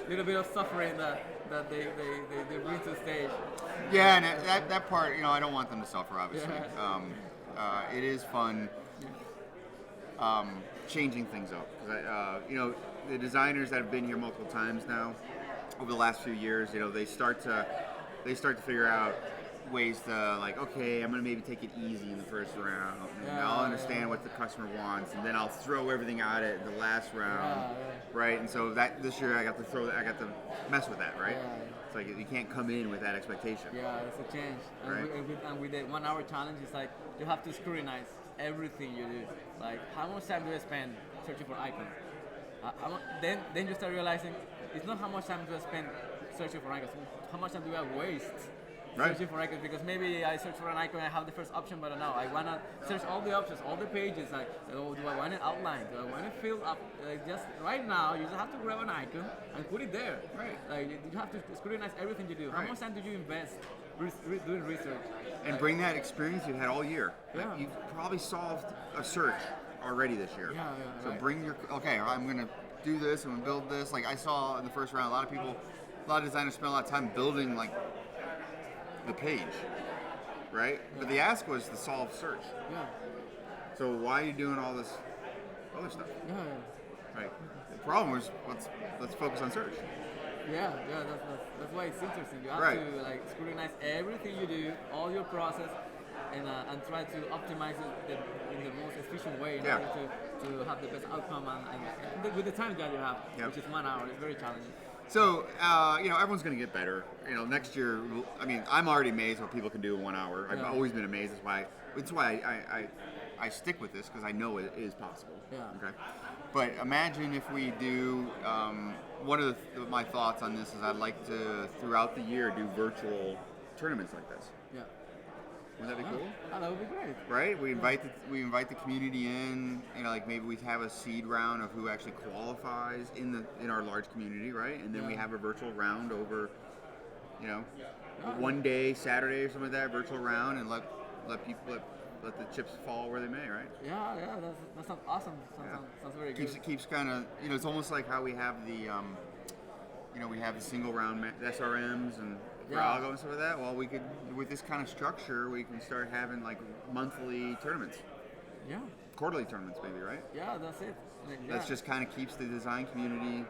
little bit of suffering that that they bring to the stage. Yeah, and that part, I don't want them to suffer, obviously. It is fun changing things up. 'Cause the designers that have been here multiple times now, over the last few years, they start to figure out ways to, like, okay, I'm gonna maybe take it easy in the first round, and I'll understand what the customer wants, and then I'll throw everything at it in the last round, right? And so that this year I got to mess with that, right? It's like you can't come in with that expectation. Yeah, it's a change. And with the 1 hour challenge, it's like you have to scrutinize everything you do. Like, how much time do I spend searching for icons? Then you start realizing it's not how much time do I spend searching for icons, how much time do I waste searching for icons, because maybe I search for an icon, I have the first option, but now I want to search all the options, all the pages, like, oh, do I want an outline, do I want to fill up, just right now, you just have to grab an icon and put it there, right? Like, you have to scrutinize everything you do. How much time do you invest doing research? And bring that experience you've had all year. Yeah. You've probably solved a search already this year. So bring I'm going to do this, I'm going to build this. Like I saw in the first round, a lot of designers spent a lot of time building, like, the page, right? But the ask was to solve search. Yeah. So why are you doing all this other stuff? Right. The problem was let's focus on search. That's why it's interesting. You have to, like, scrutinize everything you do, all your process, and try to optimize it in the most efficient way in order to have the best outcome and with the time that you have, which is 1 hour. It's very challenging. So, everyone's going to get better. Next year, I'm already amazed what people can do in 1 hour. I've always been amazed. That's why I stick with this, because I know it is possible. Okay. But imagine if we do, one of my thoughts on this is I'd like to, throughout the year, do virtual tournaments like this. Yeah. Wouldn't that be cool? Oh, that would be great. Right? We invite the community in. Like maybe we have a seed round of who actually qualifies in our large community, right? And then we have a virtual round over, one day, Saturday or something like that, virtual round, and let people let the chips fall where they may, right? Yeah, that sounds awesome. Sounds very good. It keeps kind of, it's almost like how we have the, we have the single round SRMs and Algo and stuff like that. Well, we could, with this kind of structure, we can start having, like, monthly tournaments. Yeah. Quarterly tournaments, maybe, right? Yeah, that's it. That just kind of keeps the design community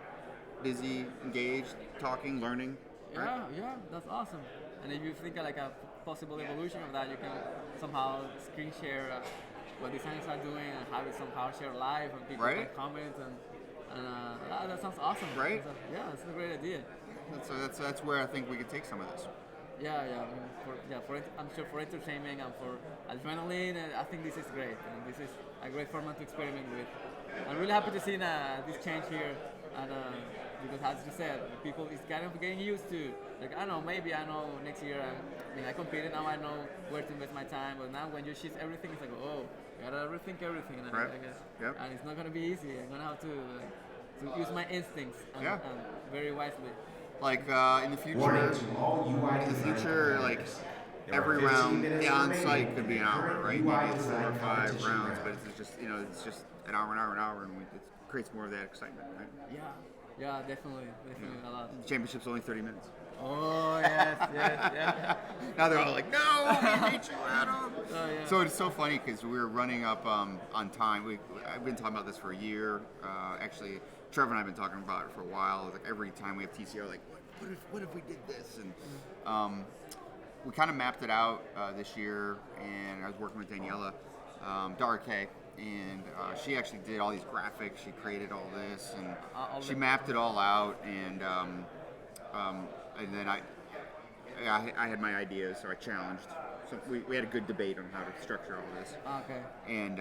busy, engaged, talking, learning. Right? Yeah, that's awesome. And if you think of, like, a possible evolution of that, you can somehow screen share what designers are doing and have it somehow share live, and people can comment, and that sounds awesome. Right? It's a great idea. That's where I think we could take some of this. I'm sure for entertainment and for adrenaline, I think this is great. And this is a great format to experiment with. I'm really happy to see this change here, and because, as you said, people is kind of getting used to, like, I know next year. I competed, now I know where to invest my time. But now when you shift everything, it's like, oh, you gotta rethink everything, and I guess, and it's not gonna be easy. I'm gonna have to use my instincts and very wisely. Like in the future, like every round on site could be an hour, right? Maybe it's 4 or 5 rounds, but it's just an hour, and it creates more of that excitement, right? Yeah, definitely a lot. The championship's only 30 minutes. Oh yes. Now they're all like, no, we beat you, Adam. So it's so funny because we were running up on time. I've been talking about this for a year. Actually, Trevor and I have been talking about it for a while. Like every time we have TCO, like, what if we did this? And we kind of mapped it out this year. And I was working with Daniela Dara K, and she actually did all these graphics. She created all this, and she mapped it all out. And then I had my ideas, so I challenged. So we had a good debate on how to structure all this. Okay. And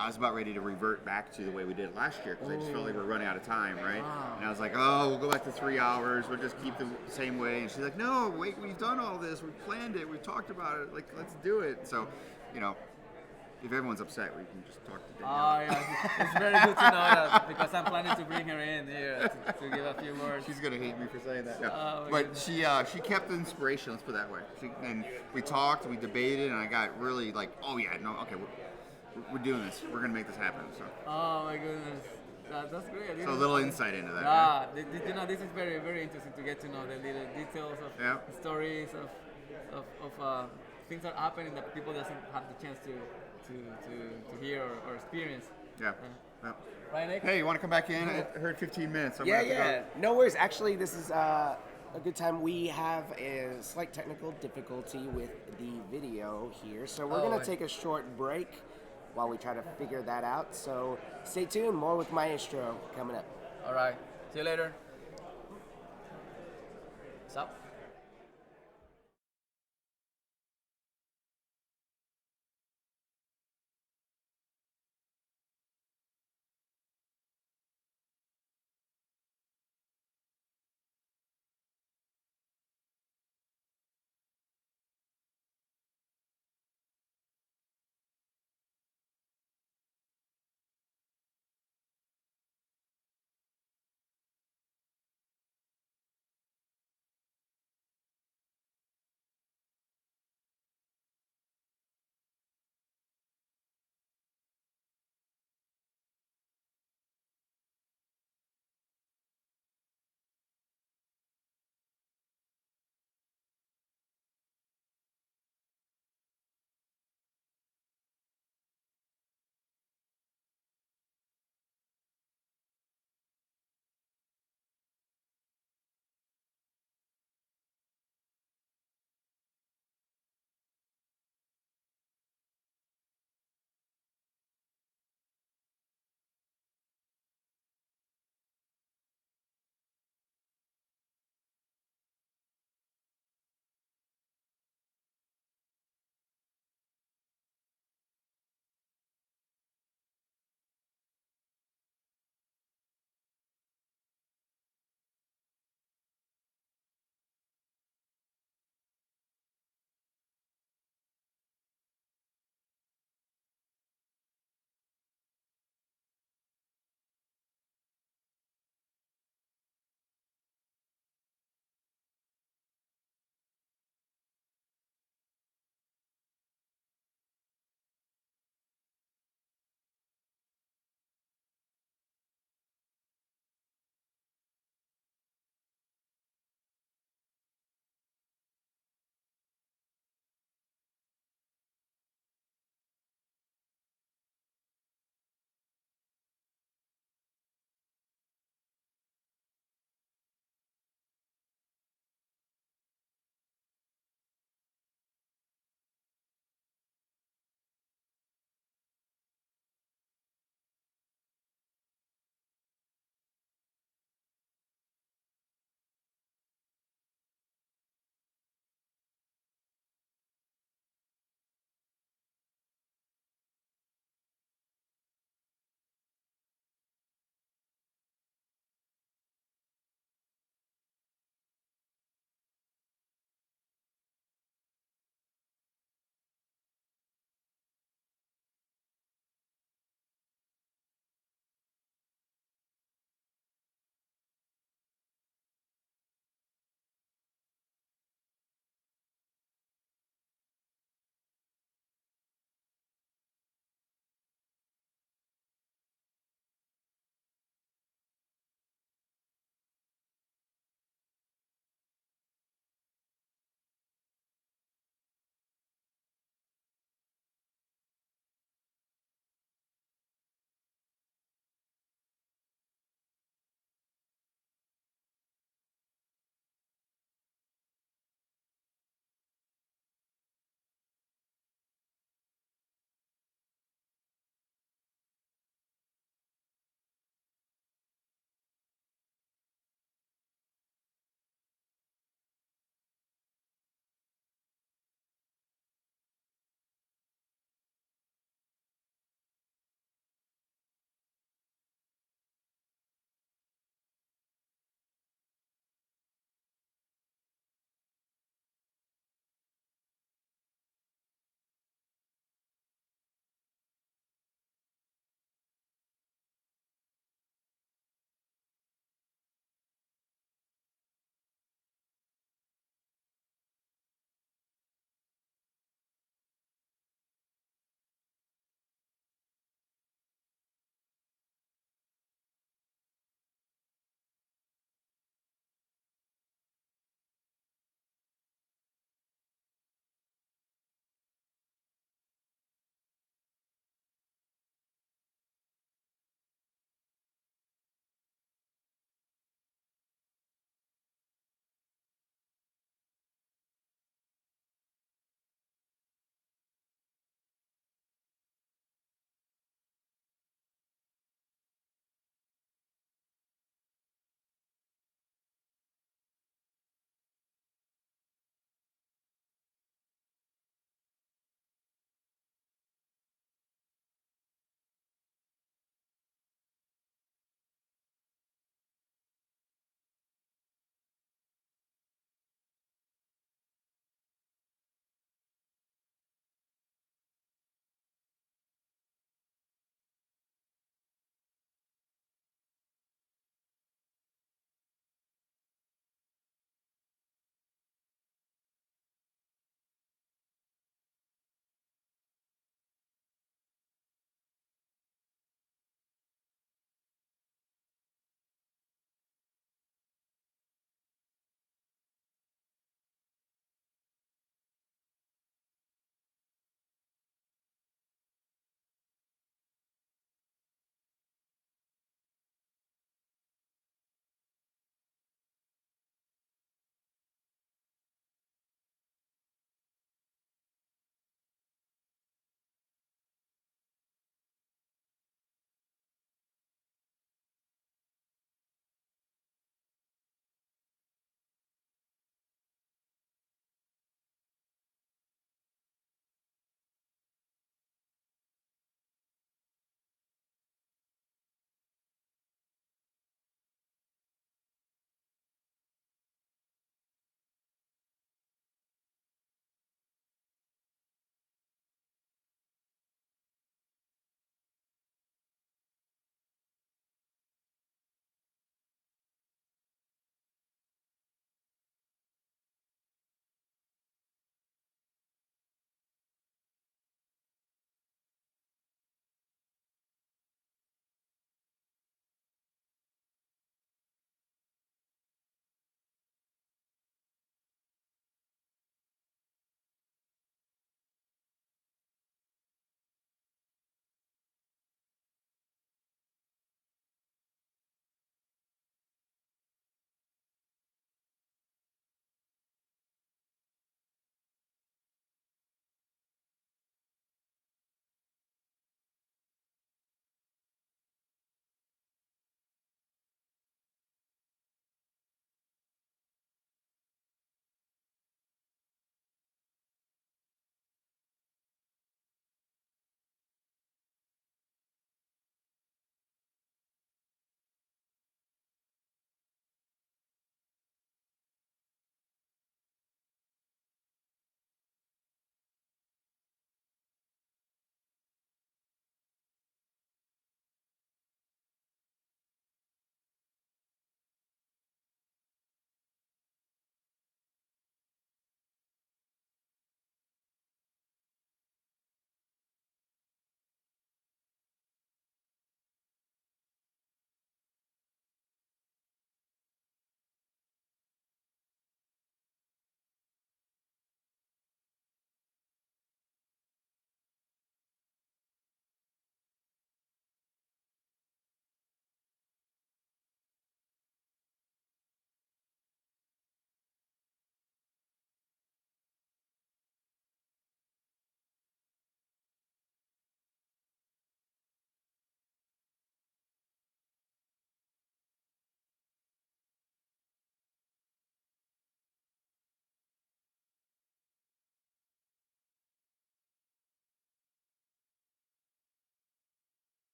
I was about ready to revert back to the way we did it last year, because I just felt like we were running out of time, right? Wow. And I was like, oh, we'll go back to 3 hours. We'll just keep the same way. And she's like, no, wait, we've done all this. We've planned it. We've talked about it. Like, let's do it. So, if everyone's upset, we can just talk to Danielle. Oh, yeah. It's very good to know that, because I'm planning to bring her in here to give a few words. She's going to hate me for saying that. Yeah. Oh, but she kept the inspiration, let's put it that way. And we talked, we debated, and I got really like, oh, yeah, no, okay, we're doing this. We're going to make this happen. So. Oh, my goodness. That's great. So a little insight into that. Yeah, you know, this is very, very interesting to get to know the little details of Yeah. stories of things that happen and that people doesn't have the chance to hear or experience. Yeah. Yeah. Right, Nick? Hey, you want to come back in? I heard 15 minutes. I'm Yeah, gonna have yeah. No worries. Actually, this is a good time. We have a slight technical difficulty with the video here, so we're Oh, gonna take a short break while we try to figure that out. So stay tuned. More with Maestro coming up. All right. See you later. Stop.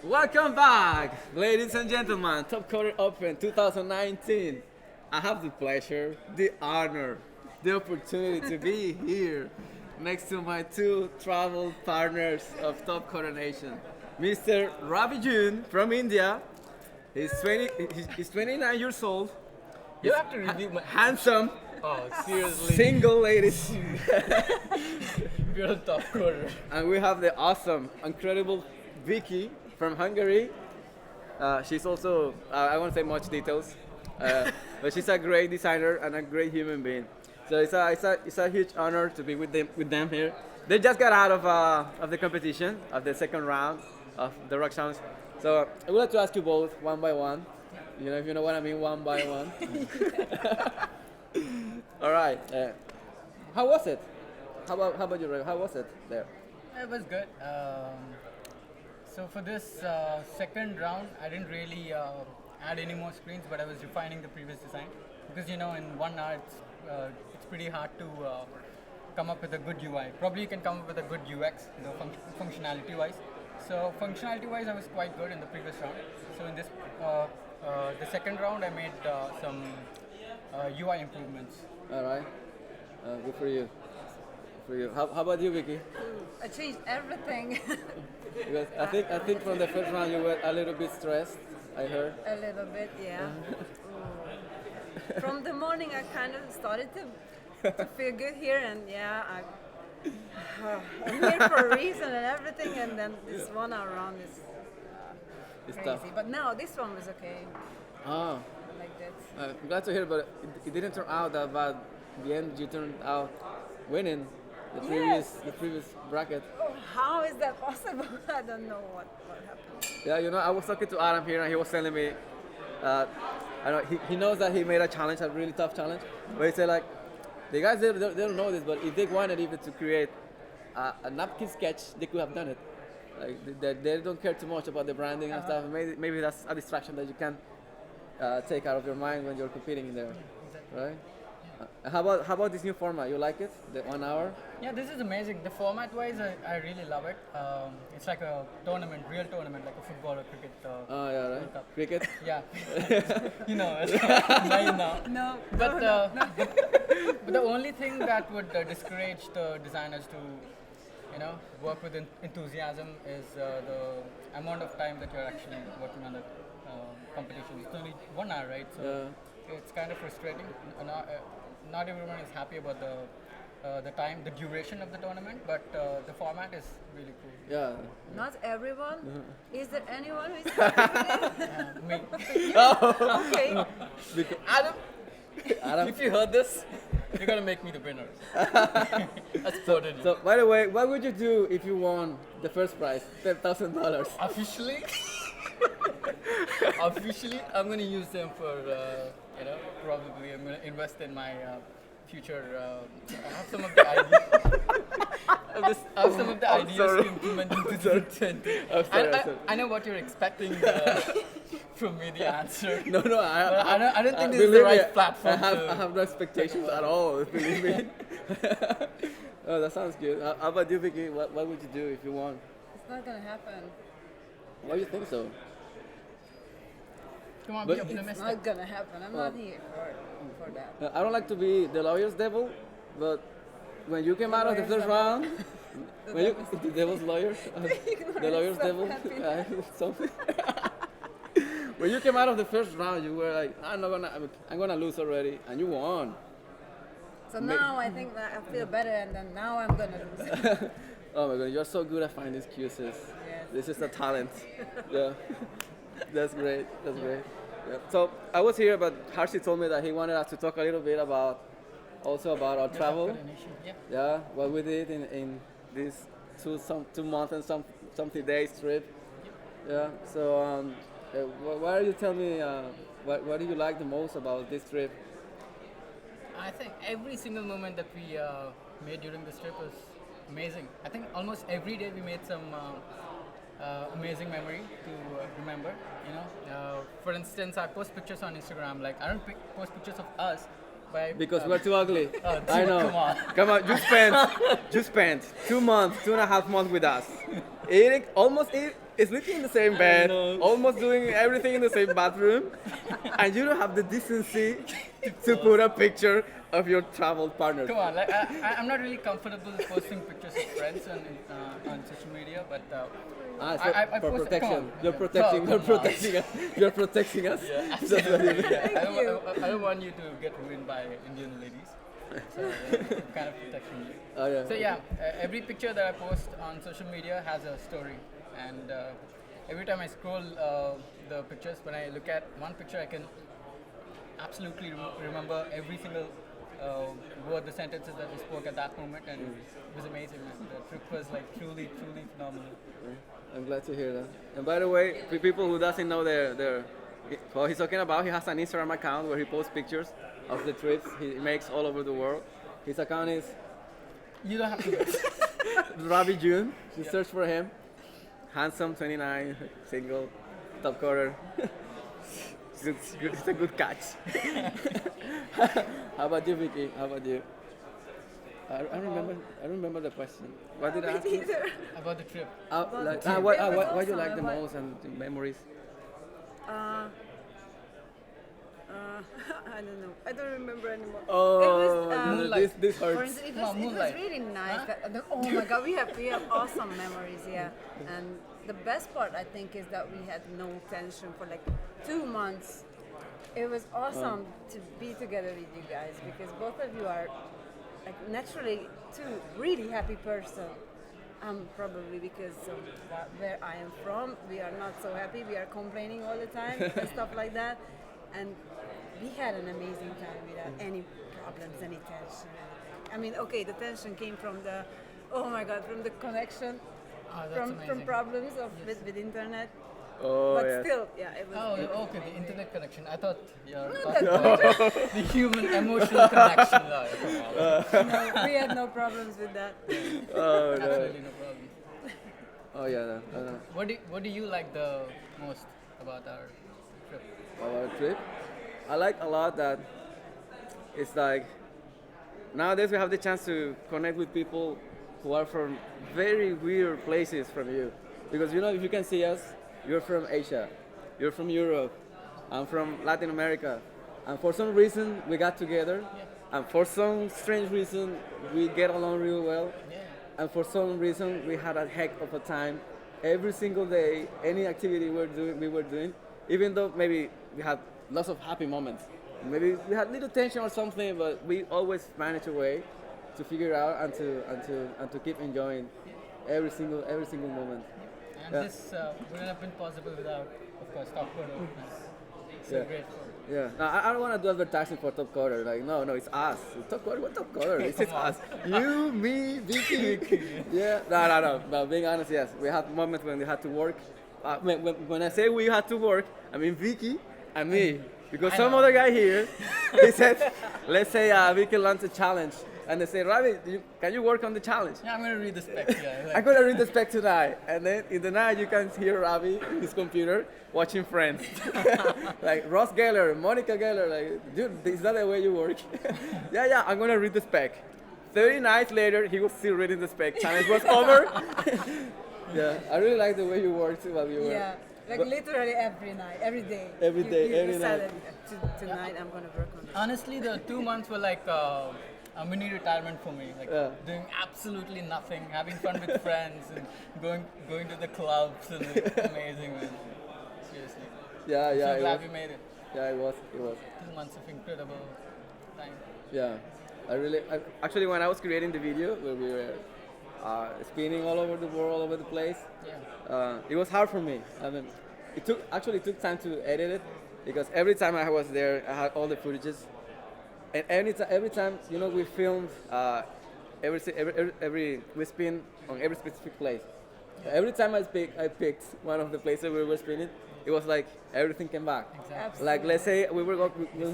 Welcome back, ladies and gentlemen. Top Quarter Open 2019. I have the pleasure, the honor, the opportunity to be here next to my two travel partners of Top Quarter Nation. Mr. Ravi Jun from India. He's 29 years old. You have to review my. Handsome, Oh, seriously. single ladies. You're a top quarter. And we have the awesome, incredible Vicky from Hungary. She's also, I won't say much details, but she's a great designer and a great human being. So it's a huge honor to be with them here. They just got out of the competition, of the second round of the RUX Challenge. So I would like to ask you both one by one. You know, if you know what I mean, one by one. All right. How was it? How about you, Ray? How was it there? It was good. So for this second round, I didn't really add any more screens, but I was refining the previous design because in 1 hour it's pretty hard to come up with a good UI. Probably you can come up with a good UX, functionality-wise. So functionality-wise, I was quite good in the previous round. So in this the second round, I made some UI improvements. All right. Good for you. For you. How about you, Vicky? I changed everything. Because I think from the first round you were a little bit stressed. I heard. A little bit, yeah. From the morning, I kind of started to feel good here, and yeah, I'm here for a reason and everything, and then this 1 hour round is It's crazy. tough. But no, this one was okay. Ah, I liked it. I'm glad to hear, but it didn't turn out that bad. In the end, you turned out winning the previous bracket. Oh, how is that possible? I don't know what happened. Yeah, I was talking to Adam here, and he was telling me, I know he knows that he made a challenge, a really tough challenge, but he said like, the guys they don't know this, but if they wanted even to create a napkin sketch, they could have done it. Like they don't care too much about the branding and stuff. Maybe that's a distraction that you can take out of your mind when you're competing in there, right? How about this new format? You like it? The 1 hour? Yeah, this is amazing. The format-wise, I really love it. It's like a tournament, real tournament, like a football or cricket. Oh yeah, right. World Cup. Cricket. Yeah, it's now. No, But but the only thing that would discourage the designers to, work with enthusiasm is the amount of time that you're actually working on the competition. It's only 1 hour, right? So it's kind of frustrating. Not everyone is happy about the time, the duration of the tournament, but the format is really cool. Yeah. not everyone. Is there anyone who is happy with it? Me. Okay. Adam. If you heard this, you're gonna make me the winner. That's totally. So by the way, what would you do if you won the first prize, $10,000? Officially, I'm gonna use them for, probably I'm gonna invest in my future. I have some of the ideas. I have some of the ideas to implement in 2020. I'm sorry. I know what you're expecting from me, the answer. No, I don't think this is the believe me, right platform. I have no expectations at all. Believe me. Oh, that sounds good. How about you, Vicky? What would you do if you won? It's not gonna happen. Why do you think so? Come on, But- be It's optimistic. not gonna happen. I'm not here for that. I don't like to be the lawyer's devil, but when you came out of the lawyer's first devil. round, the devil's lawyer, the lawyer's so devil, happy. something. When you came out of the first round, you were like, I'm gonna lose already, and you won. So now I think that I feel better, and then now I'm gonna lose. Oh my god, you're so good at finding excuses. Yes. This is a talent. Yeah, that's great. That's great. Yeah. So I was here, but Harshi told me that he wanted us to talk a little bit about our travel. Yeah. Yeah, what we did in this 2 months and something days trip. Yeah. So why do you tell me what do you like the most about this trip? I think every single moment that we made during this trip was amazing. I think almost every day we made some amazing memory to remember. For instance, I post pictures on Instagram. Like I don't post pictures of us, but Because we're too ugly. Oh, I know. come on. You spent 2 months, 2.5 months with us. sleeping in the same bed, almost doing everything in the same bathroom, and you don't have the decency to put a picture of your travel partner. Come on, like I'm not really comfortable posting pictures of friends on social media, but I For post, protection. come on. You're protecting. Come You're on. protecting us. You're protecting us. Yeah, That's what you mean. I don't want you to get ruined by Indian ladies. So I'm kind of protecting you. Oh, yeah. So yeah, every picture that I post on social media has a story, and every time I scroll the pictures, when I look at one picture, I can absolutely remember every single word, the sentences that we spoke at that moment, and it was amazing, man. The trip was like truly phenomenal. I'm glad to hear that. And by the way, for people who doesn't know what he's talking about, he has an Instagram account where he posts pictures of the trips he makes all over the world. His account is You don't have to guess. Ravi June. Just search for him. Handsome, 29, single, top quarter. It's a good catch. How about you, Vicky? How about you? I remember the question. What did I ask you? About the trip. What do you like the most and the memories? I don't know. I don't remember anymore. Oh, Moonlight. this For hurts. instance, Come on, it was Moonlight. really nice. Oh my God, we have awesome memories, yeah. And the best part, I think, is that we had no tension for like 2 months. It was awesome to be together with you guys because both of you are like naturally two really happy person. Probably because of where I am from, we are not so happy. We are complaining all the time and stuff like that. And we had an amazing time without any problems, any tension. I mean, okay, the tension came from from the connection, Oh, that's from amazing. problems with internet. Oh, But yes. still, yeah, it was. Oh, okay, the internet connection. I thought you were No, talking that's about the human emotional connection. Oh, come on. No, we had no problems with that. Oh, no. Absolutely no problem. Oh, yeah. No. What do you like the most about our trip? Our trip. I like a lot that it's like nowadays we have the chance to connect with people who are from very weird places from you. Because if you can see us, you're from Asia, you're from Europe, I'm from Latin America. And for some reason we got together, and for some strange reason we get along real well. Yeah. And for some reason we had a heck of a time every single day, any activity we were doing, even though maybe we had lots of happy moments. Maybe we had little tension or something, but we always managed a way to figure out and to keep enjoying every single moment. And Yeah. this wouldn't have been possible without, of course, Top Photo. So Yeah. grateful. Yeah. No, I don't want to do advertising for Top Quarter. Like, no, it's us. Top Quarter, what Top Quarter? It's just us. You, me, Vicky. Yeah. No. Being honest, yes. We had moments when we had to work. When I say we had to work, I mean Vicky and me. Because I some know. other guy here, he said, let's say Vicky launched a challenge. And they say, Ravi, can you work on the challenge? Yeah, I'm gonna read the spec. Yeah, I'm gonna read the spec tonight, and then in the night you can hear Ravi in his computer watching Friends, like Ross Geller, Monica Geller. Like, dude, is that the way you work? yeah, I'm gonna read the spec. 30 nights later, he was still reading the spec. Challenge was over. Yeah, I really like the way you worked while you were. Yeah, like But- literally every night, every day. Every day, you every decided, night. Tonight I'm gonna work on this. Honestly, the 2 months were like a mini retirement for me. Like Yeah. doing absolutely nothing, having fun with friends, and going to the clubs, and like, amazing, man. Seriously. Yeah, So it glad was. we made it. Yeah, it was. 2 months of incredible time. Yeah, actually when I was creating the video where we were spinning all over the world, all over the place, Yeah. it was hard for me. I mean, it took time to edit it because every time I was there, I had all the footages, and every time we filmed we spin on every specific place. Every time I picked one of the places we were spinning, it was like everything came back. Exactly. Like let's say when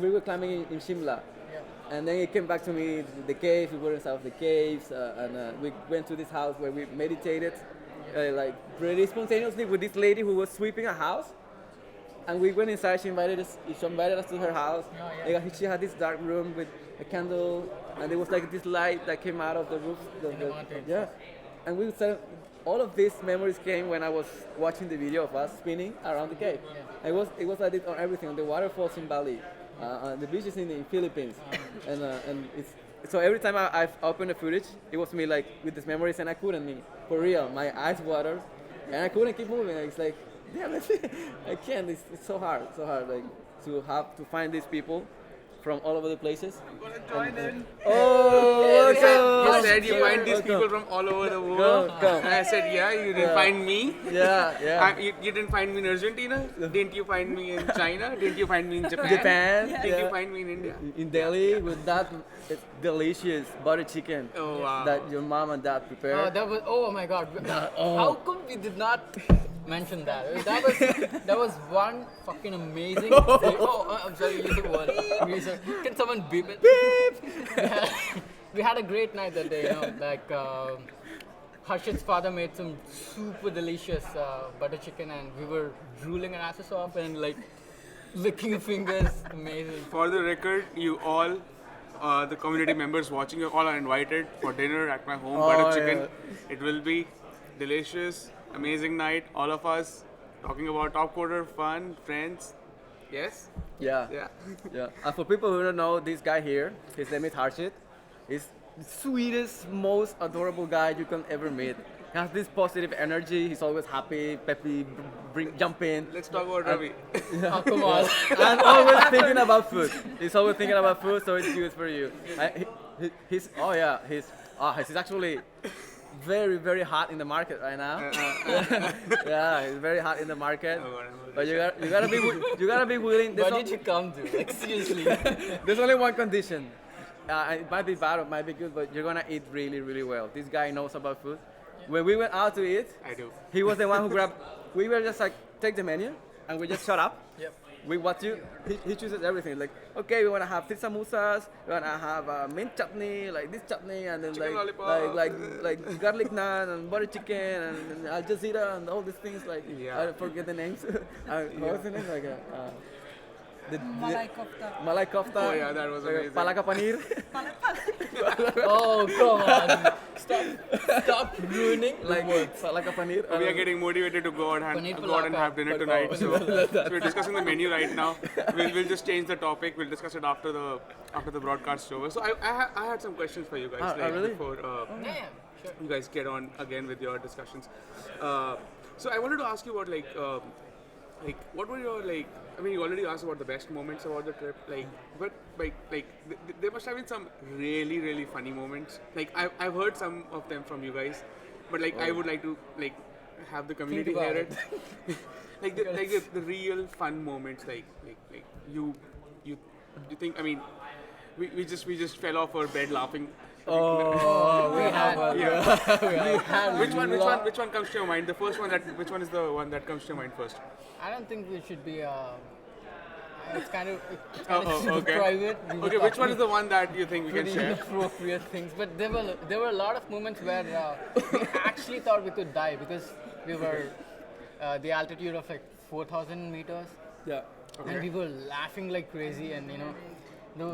we were climbing in Shimla. Yeah. And then it came back to me, the cave, we were inside of the caves, and we went to this house where we meditated, like pretty spontaneously with this lady who was sweeping a house. And we went inside, she invited us to her house. Oh, yeah. She had this dark room with a candle, and there was like this light that came out of the roof. In the mountains. Yeah. and we said all of these memories came when I was watching the video of us spinning around the cave. It was like this on everything, on the waterfalls in Bali, on the beaches in the Philippines, and it's so every time I've opened the footage, it was me like with these memories, and I couldn't me for real. My eyes watered, and I couldn't keep moving. It's like, damn it, I can't. It's so hard, like to have to find these people from all over the places. I'm gonna join in. Oh, You said you find these people from all over the world. Go. And I said, yeah, you didn't find me. Yeah. You didn't find me in Argentina? Didn't you find me in China? Didn't you find me in Japan? Japan. Didn't you find me in India? In Delhi with that delicious butter chicken Oh, wow. that your mom and dad prepared. That was, oh my god. How come we did not mention that? That was one fucking amazing. I'm sorry, use the word. Can someone beep it? Beep! We had a great night that day, you know, like Harshit's father made some super delicious butter chicken, and we were drooling our asses off and like licking our fingers. Amazing. For the record, you all, the community members watching, you all are invited for dinner at my home. Butter chicken. It will be delicious, amazing night. All of us talking about top quarter, fun, friends. Yes? Yeah. And for people who don't know, this guy here, his name is Harshit. He's the sweetest, most adorable guy you can ever meet. He has this positive energy. He's always happy, peppy, jump in. Let's talk about Ravi. Oh, come on. And always thinking about food. He's always thinking about food, so it's good for you. He's actually very, very hot in the market right now. Yeah, he's very hot in the market. But you gotta be willing. What did you come to? Like, seriously. There's only one condition. It might be bad or it might be good, but you're gonna eat really, really well. This guy knows about food. When we went out to eat, I do. he was the one who grabbed. We were just like, take the menu, and we just shut up. Yep. We what you. He chooses everything. Like, okay, we wanna have three samosas. We wanna have mint chutney, like this chutney, and then Chicken like lollipop. like garlic naan and butter chicken and Al Jazeera and all these things. Like, Yeah. I forget the names. What was the name? Like. Malai kofta. Malai kofta. Oh, yeah, that was amazing. Palaka paneer. Oh, come on. Stop ruining Like palaka paneer. We are getting motivated to go out Paneer and have dinner tonight. So we're discussing the menu right now. We'll just change the topic. We'll discuss it after the broadcast is over. So I had some questions for you guys really? before Yeah, sure. you guys get on again with your discussions. So I wanted to ask you about like what were your like. I mean, you already asked about the best moments about the trip, but there must have been some really, really funny moments. Like I've heard some of them from you guys, but I would like to have the community about hear it. the real fun moments, like you think. I mean, we just fell off our bed laughing. Which one comes to your mind? The first one which one is the one that comes to your mind first? I don't think we should be. It's kind of okay. private. Okay, which one is the one that you think we can Pretty share? inappropriate things, but there were a lot of moments where we actually thought we could die because we were the altitude of like 4,000 meters, Yeah. and we were laughing like crazy, and you know,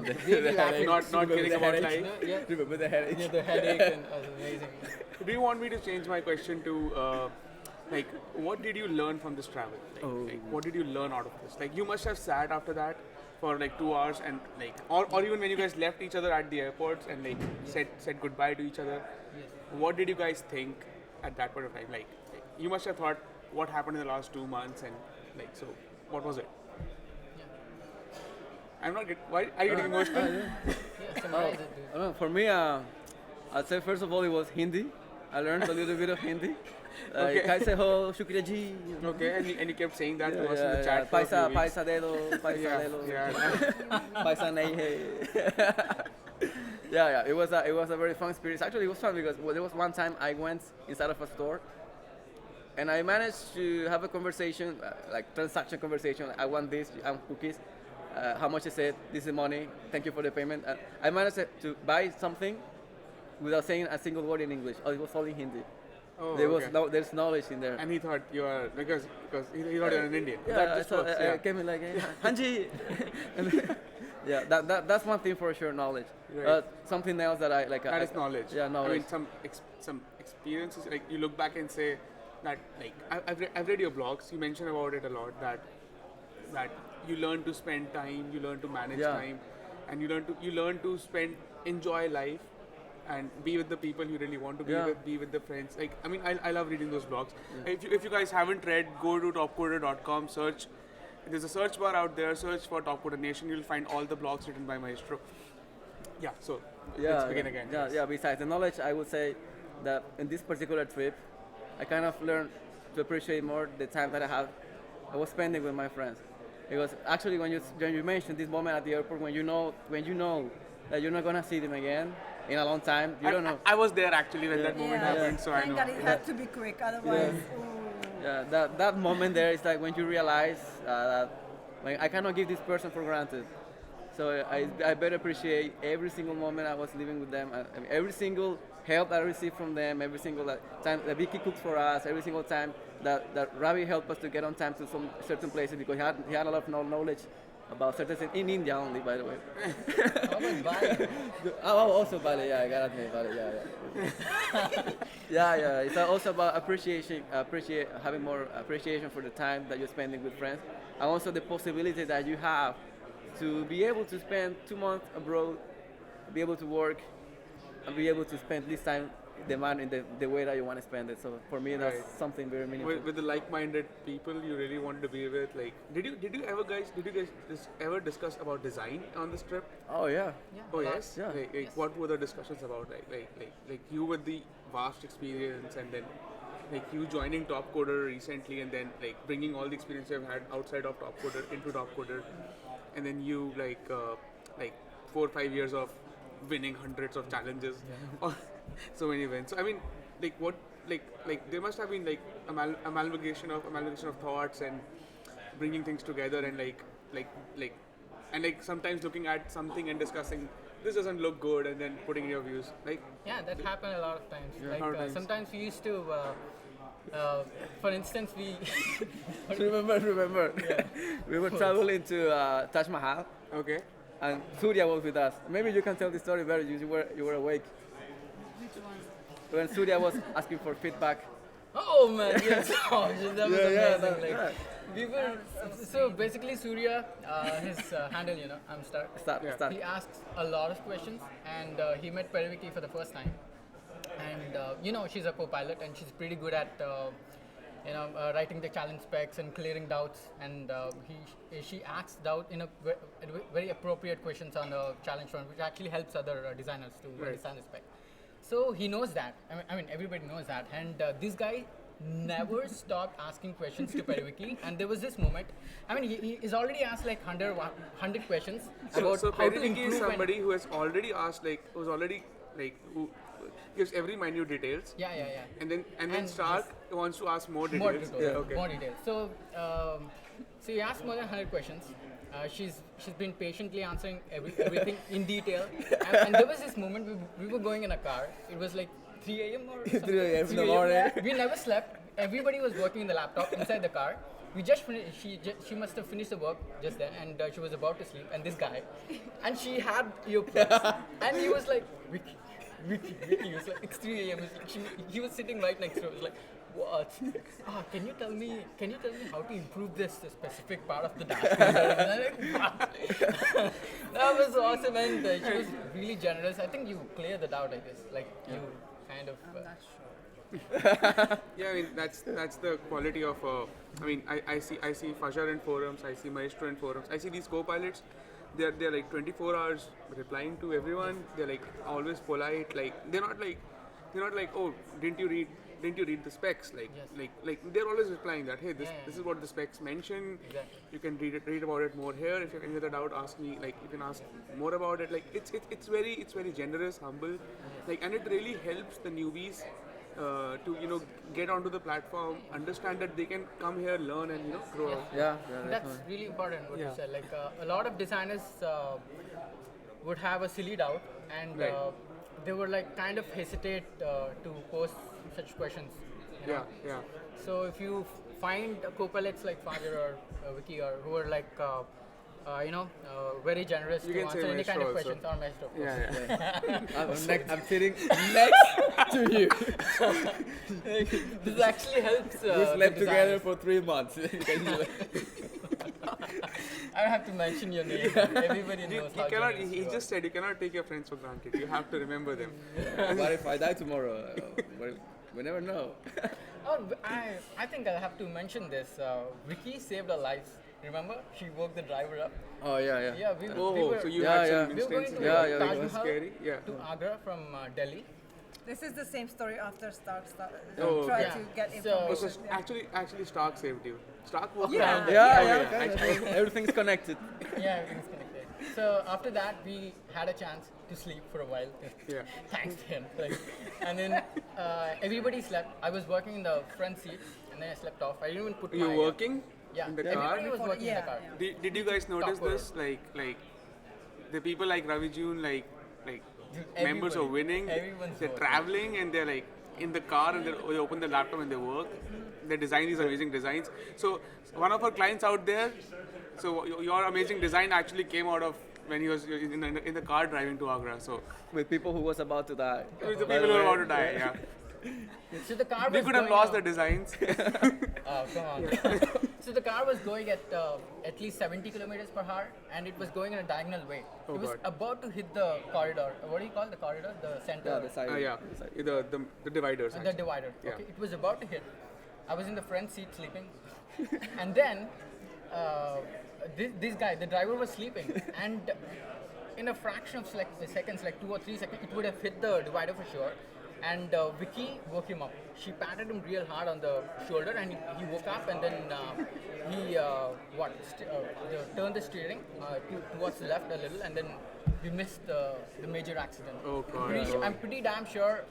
the way we laughed, Not kidding about life. yeah, Remember the headache? yeah, the headache, and it was amazing. Do you want me to change my question to what did you learn from this travel? What did you learn out of this? Like, you must have sat after that for like 2 hours and or even when you guys left each other at the airports and said goodbye to each other. Yes. What did you guys think at that point of time? Like you must have thought what happened in the last 2 months and so what was it? I'm not getting. Why are you getting emotional? Yeah, summarize it, dude. For me, I'd say first of all it was Hindi. I learned a little bit of Hindi. Okay. Kaise ho, shukriya ji. Okay, and you kept saying that to us in the chat. for a few Paisa, weeks. paisa de do, paisa de do. Yeah. Paisa nahi hai. Yeah. It was a very fun experience. Actually, it was fun because there was one time I went inside of a store, and I managed to have a conversation, like transaction conversation. I want this, I want cookies. How much is it? This is the money. Thank you for the payment. I managed to buy something without saying a single word in English. It was all in Hindi. Oh, There's knowledge in there. And he thought you are because he thought you were an Indian. Yeah, That just works. I came in like, Hanji. Yeah, that's one thing for sure, knowledge. Right. Something else that I like. That is knowledge. Yeah, knowledge. I mean, some experiences, like you look back and say that, like I've read your blogs. You mention about it a lot, that you learn to spend time, you learn to manage Yeah. time, and you learn to enjoy life, and be with the people you really want to be Yeah. with, be with the friends. Like I mean, I love reading those blogs. If you guys haven't read, go to topcoder.com, search. There's a search bar out there. Search for Top Coder Nation. You'll find all the blogs written by Mahestro. Yeah. So let's begin again. Yeah, Yes. yeah. Besides the knowledge, I would say that in this particular trip, I kind of learned to appreciate more the time that I was spending with my friends. Because actually, when you mentioned this moment at the airport, when you know that you're not gonna see them again in a long time, you don't know. I was there actually when that moment Yeah. happened, so I Thank know. God it had to be quick, otherwise. Ooh. Yeah, that moment there is like when you realize that like, I cannot give this person for granted. So I better appreciate every single moment I was living with them, I mean, every single help that I received from them, every single time that Vicky cooked for us, every single time that Ravi helped us to get on time to some certain places because he had a lot of knowledge about certain things in India only, by the way. How about Bali? Oh, also Bali, yeah, I gotta admit, Bali, yeah. Yeah. It's also about having more appreciation for the time that you're spending with friends, and also the possibility that you have to be able to spend 2 months abroad, be able to work, and be able to spend this time in the way that you want to spend it. So for me, that's Right. something very meaningful. With the like-minded people you really want to be with. Like, did you guys ever discuss about design on this trip? Oh yeah. Oh yes. Yeah. Like what were the discussions about? Like you with the vast experience, and then like you joining Top Coder recently, and then like bringing all the experience you've had outside of Top Coder into Top Coder, and then you like 4 or 5 years of winning hundreds of challenges, or so many wins. So I mean, like what like there must have been like amalgamation of thoughts and bringing things together, and like sometimes looking at something and discussing this doesn't look good, and then putting your views like Yeah, that happened a lot of times. A lot of times. Sometimes we used to, for instance, we Remember, we were traveling to Taj Mahal, okay. and Surya was with us. Maybe you can tell the story better. You were awake Which one? when Surya was asking for feedback. Oh man, yes, oh, that was amazing. yeah. We were so basically Surya, his handle, I'm Star. Start. He asks a lot of questions, and he met Periviki for the first time, and she's a co-pilot, and she's pretty good at writing the challenge specs and clearing doubts, and she asks doubt in a very appropriate questions on the challenge front, which actually helps other designers to understand the spec. So he knows that. I mean, everybody knows that. And this guy never stopped asking questions to Periviki. And there was this moment. I mean, he's already asked like 100 questions about So how to Periviki improve. is somebody who has already asked, who gives every minute details. Yeah. And then And Stark wants to ask more details. More details. Okay. More details. So he asked more than 100 questions. She's been patiently answering everything in detail. And there was this moment we were going in a car. It was like 3 a.m. or something. 3 a.m. in the 3 morning. We never slept. Everybody was working in the laptop inside the car. We just finished. She must have finished the work just then, and she was about to sleep. And this guy, and she had earplugs, and he was like, Vicky. He was like, it's 3 a.m. He was sitting right next to her. He was like, what? Can you tell me how to improve this specific part of the dashboard? And I'm like, what? That was awesome, and she was really generous. I think you cleared the doubt, I guess. Like you kind of. I'm not sure. Yeah, I mean that's the quality of. I see Fajar in forums. I see Mahestro in forums. I see these co-pilots. They're like 24 hours replying to everyone. They're like always polite. Like they're not like oh didn't you read the specs like they're always replying that hey this is what the specs mention. Exactly. You can read about it more here. If you have any other doubt, ask me. Like you can ask more about it. Like it's very generous, humble. Like and it really helps the newbies to get onto the platform, understand that they can come here, learn and grow up. Yeah. That's really important what you said. Like a lot of designers would have a silly doubt, and Right. they were like kind of hesitate to post such questions. you know. Yeah. So if you find co-pilots like Fajar or Vicky or who are like very generous You to can say answer any kind of Mahestro questions on Mahestro. Of course. Yeah. I'm sitting next to you. This actually helps. We the slept together designers. for 3 months. I don't have to mention your name. Everybody You, knows you how cannot. generous He you are. just said you cannot take your friends for granted. You have to remember them. What if I die tomorrow? We never know. Oh, I think I'll have to mention this. Vicky saved our lives. Remember? She woke the driver up. Oh yeah. Yeah, we Oh, were, so you Yeah, had yeah. some we were going instance. to Yeah, yeah, Taj it was Mahal scary. Yeah. to Agra from Delhi. This is the same story after Stark Oh, tried yeah. to get So- information. Oh, so actually, Stark saved you. Stark was Yeah. Yeah. Okay, Okay. Everything's connected. Yeah, everything's connected. So after that, we had a chance to sleep for a while. Yeah. Thanks to him. Like, and then everybody slept. I was working in the front seat, and then I slept off. I didn't even put You my. working Yeah, in the everybody car? was working in the car. Yeah. Did you guys notice Awkward. this? Like the people like Ravi June, like members Everybody. of winning, Everyone's they're working. traveling and they're like in the car and they open the laptop and they work. They design these amazing designs. So one of our clients out there, so your amazing design actually came out of when he was in the car driving to Agra. So With people who was about to die. with the By people who way. are about to die, yeah. So the car They was could have going lost out- their designs. Oh, come on. So the car was going at least 70 kilometers per hour, and it was going in a diagonal way. Oh, it was God. about to hit the corridor. What do you call the corridor? The center. Yeah, the side. Yeah, the side. the dividers. The actually. divider. Yeah. Okay, it was about to hit. I was in the front seat sleeping, and then this guy, the driver, was sleeping, and in a fraction of seconds, like 2 or 3 seconds, it would have hit the divider for sure. And Vicky woke him up. She patted him real hard on the shoulder, and he woke up, and then he turned the steering towards the left a little, and then we missed the major accident. Oh, God. I'm pretty damn sure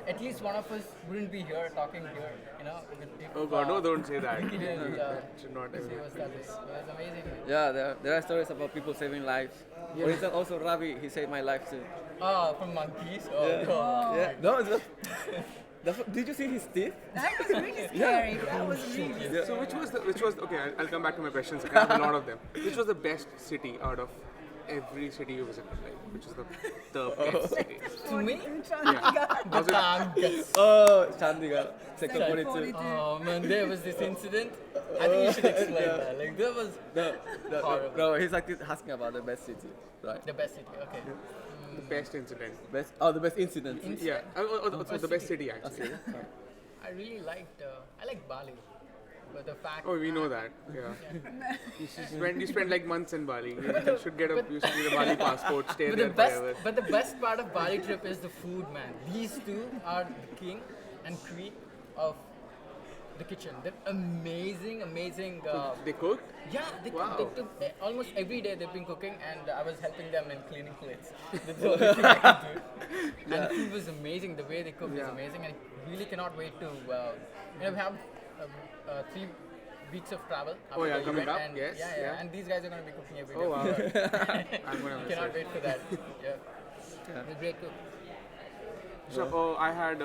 at least one of us wouldn't be here talking here, if, Oh God, no, don't say that. Vicky didn't Should not save ever. us that way. It was amazing. Yeah, there are stories about people saving lives. For instance, also Ravi, he saved my life too. From monkeys? Oh, God. Yeah. No, it's not. Did you see his teeth? That was really scary. That was really So which was okay? I'll come back to my questions. I have a lot of them. Which was the best city out of every city you visited? Like, which was the best city? To me? Yeah. Was it? Ganges. Oh, Chandigarh, sector Sector 42. 42. Oh man, there was this incident. I think you should explain that. Like, there was horrible. No, he's like asking about the best city, right? The best city, okay. The best incident. The best incident. Yeah. The best city actually. I really liked, I like Bali. But the fact. Oh, we know that. Yeah. You spend like months in Bali. You should get you should get a Bali passport. Stay But there the best, forever. but the best part of Bali trip is the food, man. These two are the king and queen of the kitchen. They're amazing. They cooked. Yeah, they took almost every day they've been cooking, and I was helping them in cleaning plates. That's the only thing I could do. And the food was amazing. The way they cooked was amazing, and I really cannot wait to. We have 3 weeks of travel. Oh, yeah, after the coming event, up, and yes, yeah. and these guys are going to be cooking every day. Oh wow. I'm gonna miss Cannot it. wait for that. Yeah. They're great cook. So I had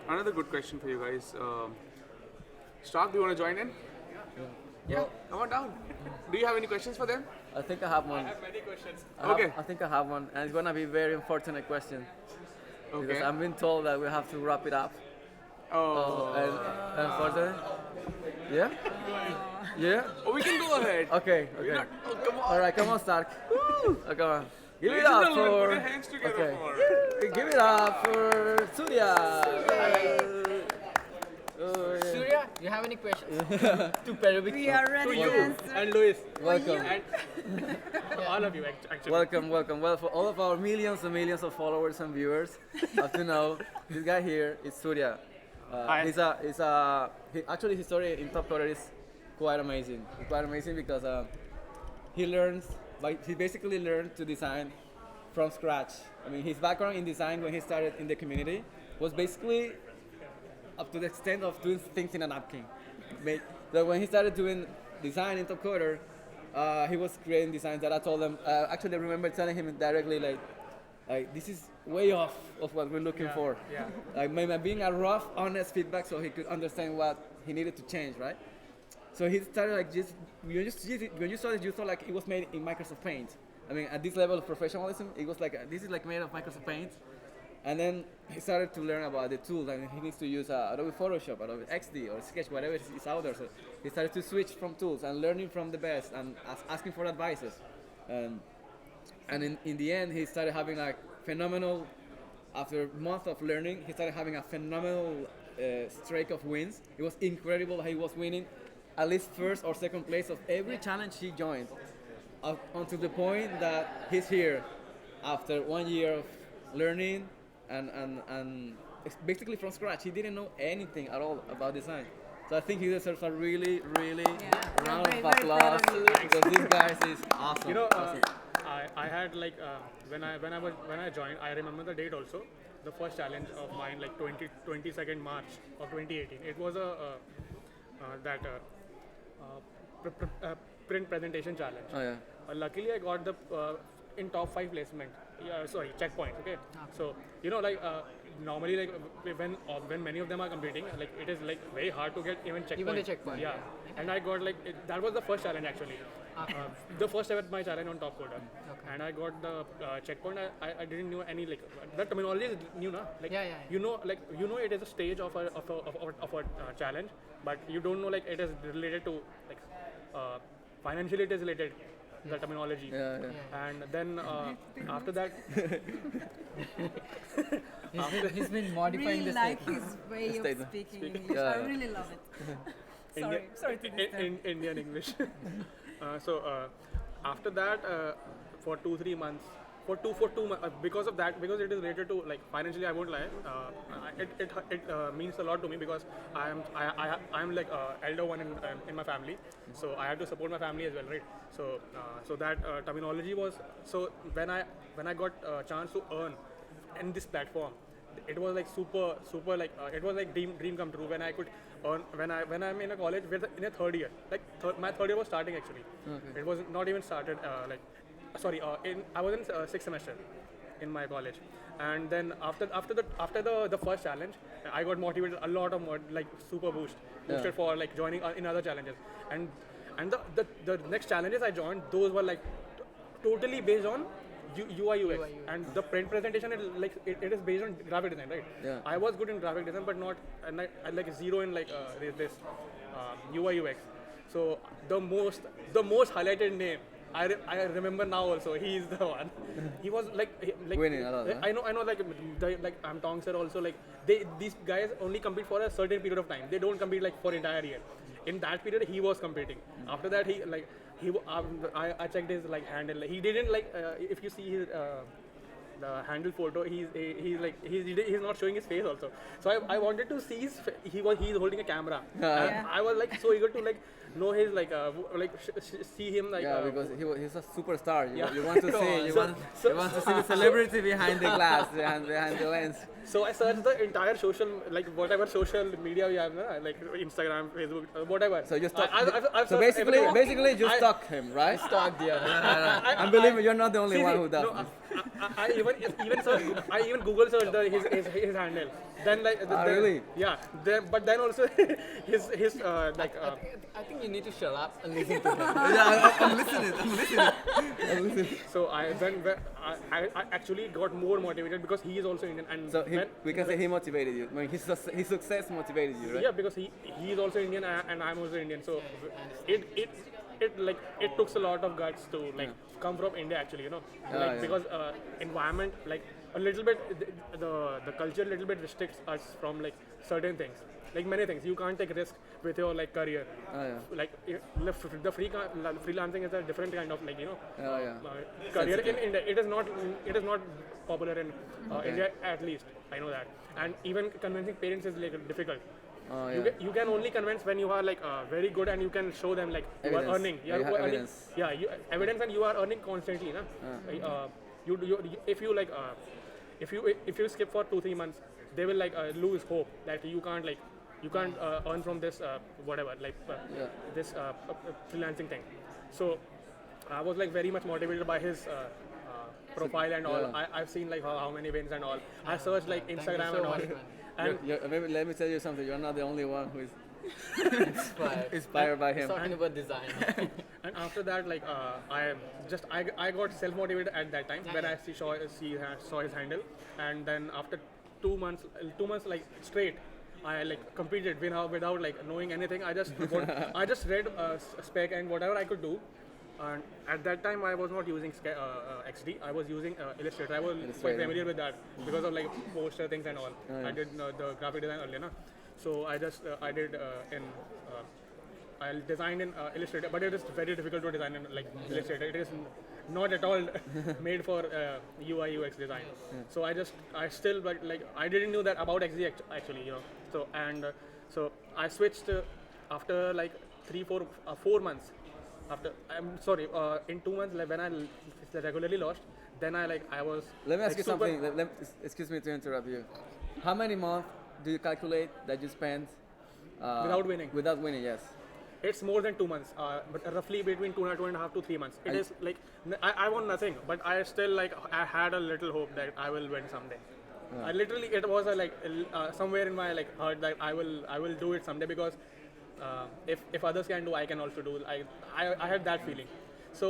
another good question for you guys. Stark, do you want to join in? Yeah. Come on down. Do you have any questions for them? I think I have one. Many questions. I think I have one, and it's gonna be a very unfortunate question Okay. because I'm being told that we have to wrap it up. Oh. And unfortunately, yeah, yeah. Oh, we can go ahead. Okay, We're okay. not- oh, come on. All right, come on, Stark. Oh, come on. Give Ladies it and up gentlemen, for. put your hands together Okay. for. Give it up for Surya. Oh, yeah. Surya, you have any questions? to Paravic. We are ready to answer. And Louis. Welcome. All of you actually. Welcome. Well, for all of our millions and millions of followers and viewers, have to know this guy here is Surya. Actually his story in Top Coder is quite amazing. It's quite amazing because he basically learned to design from scratch. I mean, his background in design when he started in the community was basically up to the extent of doing things in a napkin. So when he started doing design in Top Coder, he was creating designs that I told him. Actually, I remember telling him directly, like this is way off of what we're looking for. Yeah. Like maybe being a rough, honest feedback, so he could understand what he needed to change, right? So he started like just when you saw it, you thought like it was made in Microsoft Paint. I mean, at this level of professionalism, it was like this is like made of Microsoft Paint. And then he started to learn about the tools, and he needs to use Adobe Photoshop, Adobe XD, or Sketch, whatever is out there. So he started to switch from tools and learning from the best and asking for advices. And in the end, he started having like phenomenal. After a month of learning, he started having a phenomenal streak of wins. It was incredible. He was winning at least first or second place of every challenge he joined, until the point that he's here after 1 year of learning and it's basically from scratch. He didn't know anything at all about design. So I think he deserves a really round of applause because this guy is awesome. You know, Awesome. I had like when I joined, I remember the date also. The first challenge of mine, like 22nd March of 2018. It was print presentation challenge. Oh yeah. Luckily, I got the in top 5 placement. Sorry, checkpoint. Okay. So you know, like normally, like when many of them are competing, like it is like very hard to get even checkpoint. Even the checkpoint. Yeah. And I got like that was the first challenge actually. The first ever my challenge on top coder. And I got the checkpoint. I didn't know any like the terminology is new, na? Like Yeah. you know it is a stage of a challenge, but you don't know like it is related to like financially it is related the terminology. Yeah. And then after that He's been modifying Really this like statement. his way of Statement. speaking English. Yeah. I really love it. Sorry to disturb. Indian English. After that, for 2-3 months, for 2 months, because of that, because it is related to like financially, I won't lie. It means a lot to me because I'm like elder one in my family, so I have to support my family as well, right? So that terminology was so when I got a chance to earn in this platform, it was like super like it was like dream come true when I could earn when I'm in a college in a third year, like my third year was starting actually. It was not even started I was in 6th semester in my college, and then after the first challenge, I got motivated a lot of like super boosted for like joining in other challenges, and the next challenges I joined, those were like totally based on UI UX, and the print presentation it is based on graphic design, right? Yeah. I was good in graphic design, but not and I like zero in like this UI UX. So the most highlighted name I remember now also. He is the one. He was like Winning a lot, huh? I know like Tong said also, like these guys only compete for a certain period of time. They don't compete like for entire year. In that period he was competing. After that I checked his like handle. He didn't like if you see his the handle photo, he's not showing his face also. So I wanted to see he's holding a camera. And I was like so eager to like know his like see him like because he's a superstar. Yeah. You want to see you want to see the celebrity behind the glass, behind the lens. So I searched the entire social, like whatever social media we have, like Instagram, Facebook, whatever. So you stalk. I've So searched everywhere. basically you stalk him, right? Stalked, yeah. And believe me, you're not the only one who does. No, I even Google searched his handle. Then really? Yeah. But then also his like. I think you need to shut up and listen to him. Yeah, I'm listening. So I actually got more motivated because he is also Indian, and So we can say he motivated you. I mean, his success motivated you, right? yeah, because he is also Indian and I'm also Indian. So it took a lot of guts to like come from India actually, you know, because environment like a little bit the culture a little bit restricts us from like certain things, like many things. You can't take risk with your like career. Like the freelancing is a different kind of like, you know, career in India. It is not popular in India, at least I know that. And even convincing parents is like difficult. You can only convince when you are like very good and you can show them like you are earning. You have evidence. Evidence, and you are earning constantly. Na? If you skip for 2-3 months, they will like lose hope that you can't earn from this whatever this freelancing thing. So I was like very much motivated by his profile and all. I've seen like how many wins and all. I searched like Instagram and all. And Maybe let me tell you something. You're not the only one who is Inspired by him. Talking about design. And after that, like I got self motivated at that time when I saw his handle, and then after 2 months like straight, I like completed without like knowing anything. I just I just read spec and whatever I could do. And at that time, I was not using XD. I was using Illustrator. I was quite familiar with that because of like poster things and all. I did the graphic design earlier, na? So I just I did I designed in Illustrator, but it is very difficult to design in like Illustrator. It is not at all made for UI UX design. So I still but like I didn't know that about XD actually, you know. So so I switched after like 4 months. After in 2 months, like when I regularly lost, then I was. Let me ask like, you something. Excuse me to interrupt you. How many months do you calculate that you spent without winning? Without winning, yes. It's more than 2 months, but roughly between 2.5 to 3 months. It is like I won nothing, but I still like I had a little hope that I will win someday. I literally it was somewhere in my like heart that I will do it someday because if others can do, I can also do. I had that feeling. So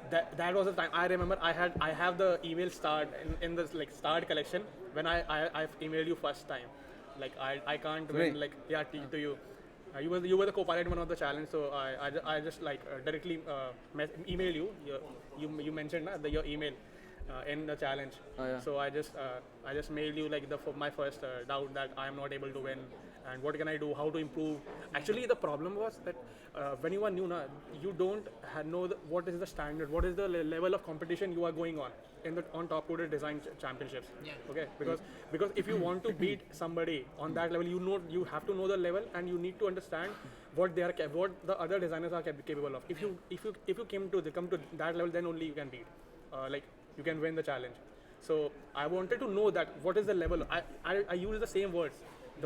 that was the time. I remember I have the email start in this like start collection when I've emailed you first time. Like I can't win like to you. You were the co-pilot in one of the challenge, so I just like directly email you. You mentioned your email in the challenge. So I just mailed you like my first doubt that I am not able to win and what can I do, how to improve. Actually, the problem was that when you are new, you don't know what is the standard, what is the level of competition you are going on on top coded design championships. Okay, because if you want to beat somebody on that level, you have to know the level and you need to understand what the other designers are capable of. If you come to that level, then only you can beat. You can win the challenge. So I wanted to know that what is the level. I use the same words.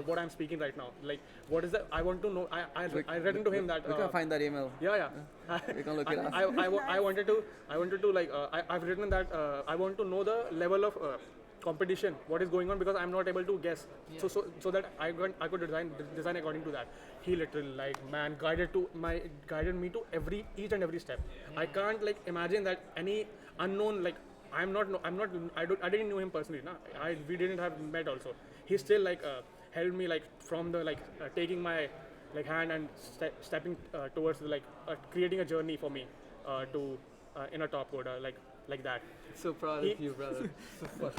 What I'm speaking right now, like what is the? I want to know. I read into him that we can find that email. Yeah. We can look it up. I wanted to like I've written that I want to know the level of competition, what is going on because I'm not able to guess. So that I could design according to that. He literally like guided me to each and every step. I can't like imagine that any unknown like I didn't know him personally. We didn't have met also. He still like helped me like from the like taking my like hand and stepping towards the, like creating a journey for me to in a top coder like that. So proud of you, brother.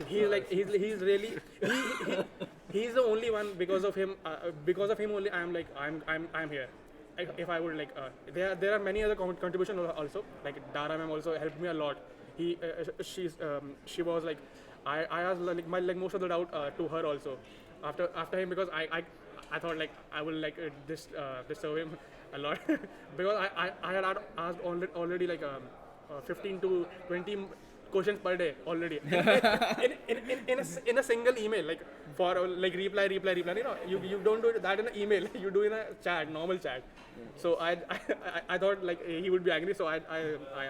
He's really he's the only one. Because of him only I'm here. If I would like there are many other contributions also, like Dara ma'am also helped me a lot. She was like I asked like most of the doubt to her also after him because I thought like I will like disturb him a lot because I had asked already like 15 to 20 questions per day already in a single email, like for like reply. You don't do that in an email. You do in a chat, normal chat. So I thought like he would be angry, so I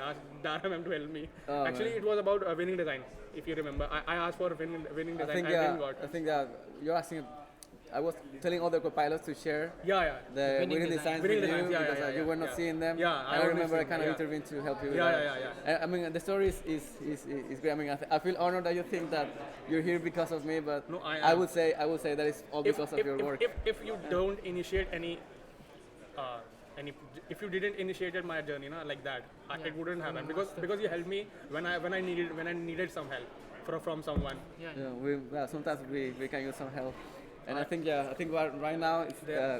asked Dara ma'am to help me. Actually, it was about winning design. If you remember, I asked for winning design. I think that you're asking. I was telling other co-pilots to share the winning designs with you because you were not seeing them. I remember I kind of intervened to help you with that. I mean, the story is great. I mean, I feel honored that you think that you're here because of me, but no, I would say that it's all because of your work. If you don't initiate any if you didn't initiate my journey like that, it wouldn't happen because you helped me when I needed some help from someone. Sometimes we can use some help. And I think right now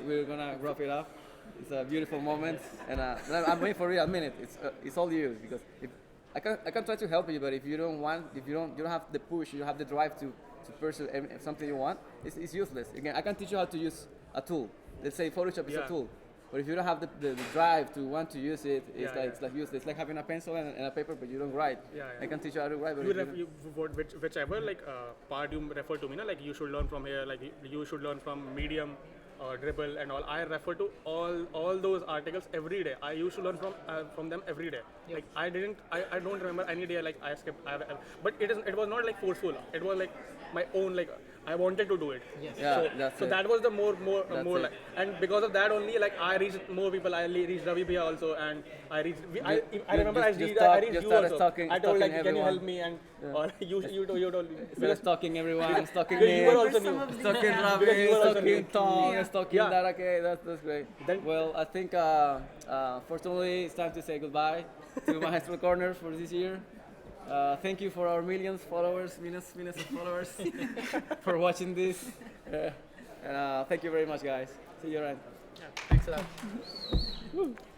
we're gonna wrap it up. It's a beautiful moment, and I'm waiting for real. I mean it. It's all you because if I can try to help you, but if you don't have the push, you don't have the drive to pursue something you want, it's useless. Again, I can teach you how to use a tool. Let's say Photoshop is a tool, but if you don't have the drive to want to use it, it's like useless. It's like having a pencil and a paper, but you don't write. I can teach you how to write. But whichever like part you refer to me, like you should learn from here, like you should learn from Medium, dribble and all. I refer to all those articles every day. I used to learn from them every day. Like I don't remember any day like I skipped. But it was not like forceful. It was like my own, like I wanted to do it. Yes. Yeah, So it. that was the more it. like, and because of that only, like I reached more people. I reached Ravi Bhaiya also, and I reached. I remember I reached you started also. I told like, stalking can you help everyone. me? And or you told me. Started stalking everyone, stalking Because me, you were also Some new. of the- stalking yeah. Ravi, Because you were also stalking new. Tong, Yeah. stalking Yeah. Darake. That's great. Then- Well, I think fortunately it's time to say goodbye to Mahestro Corner for this year. Thank you for our millions of followers for watching this. And thank you very much, guys. See you around. Yeah, thanks a lot.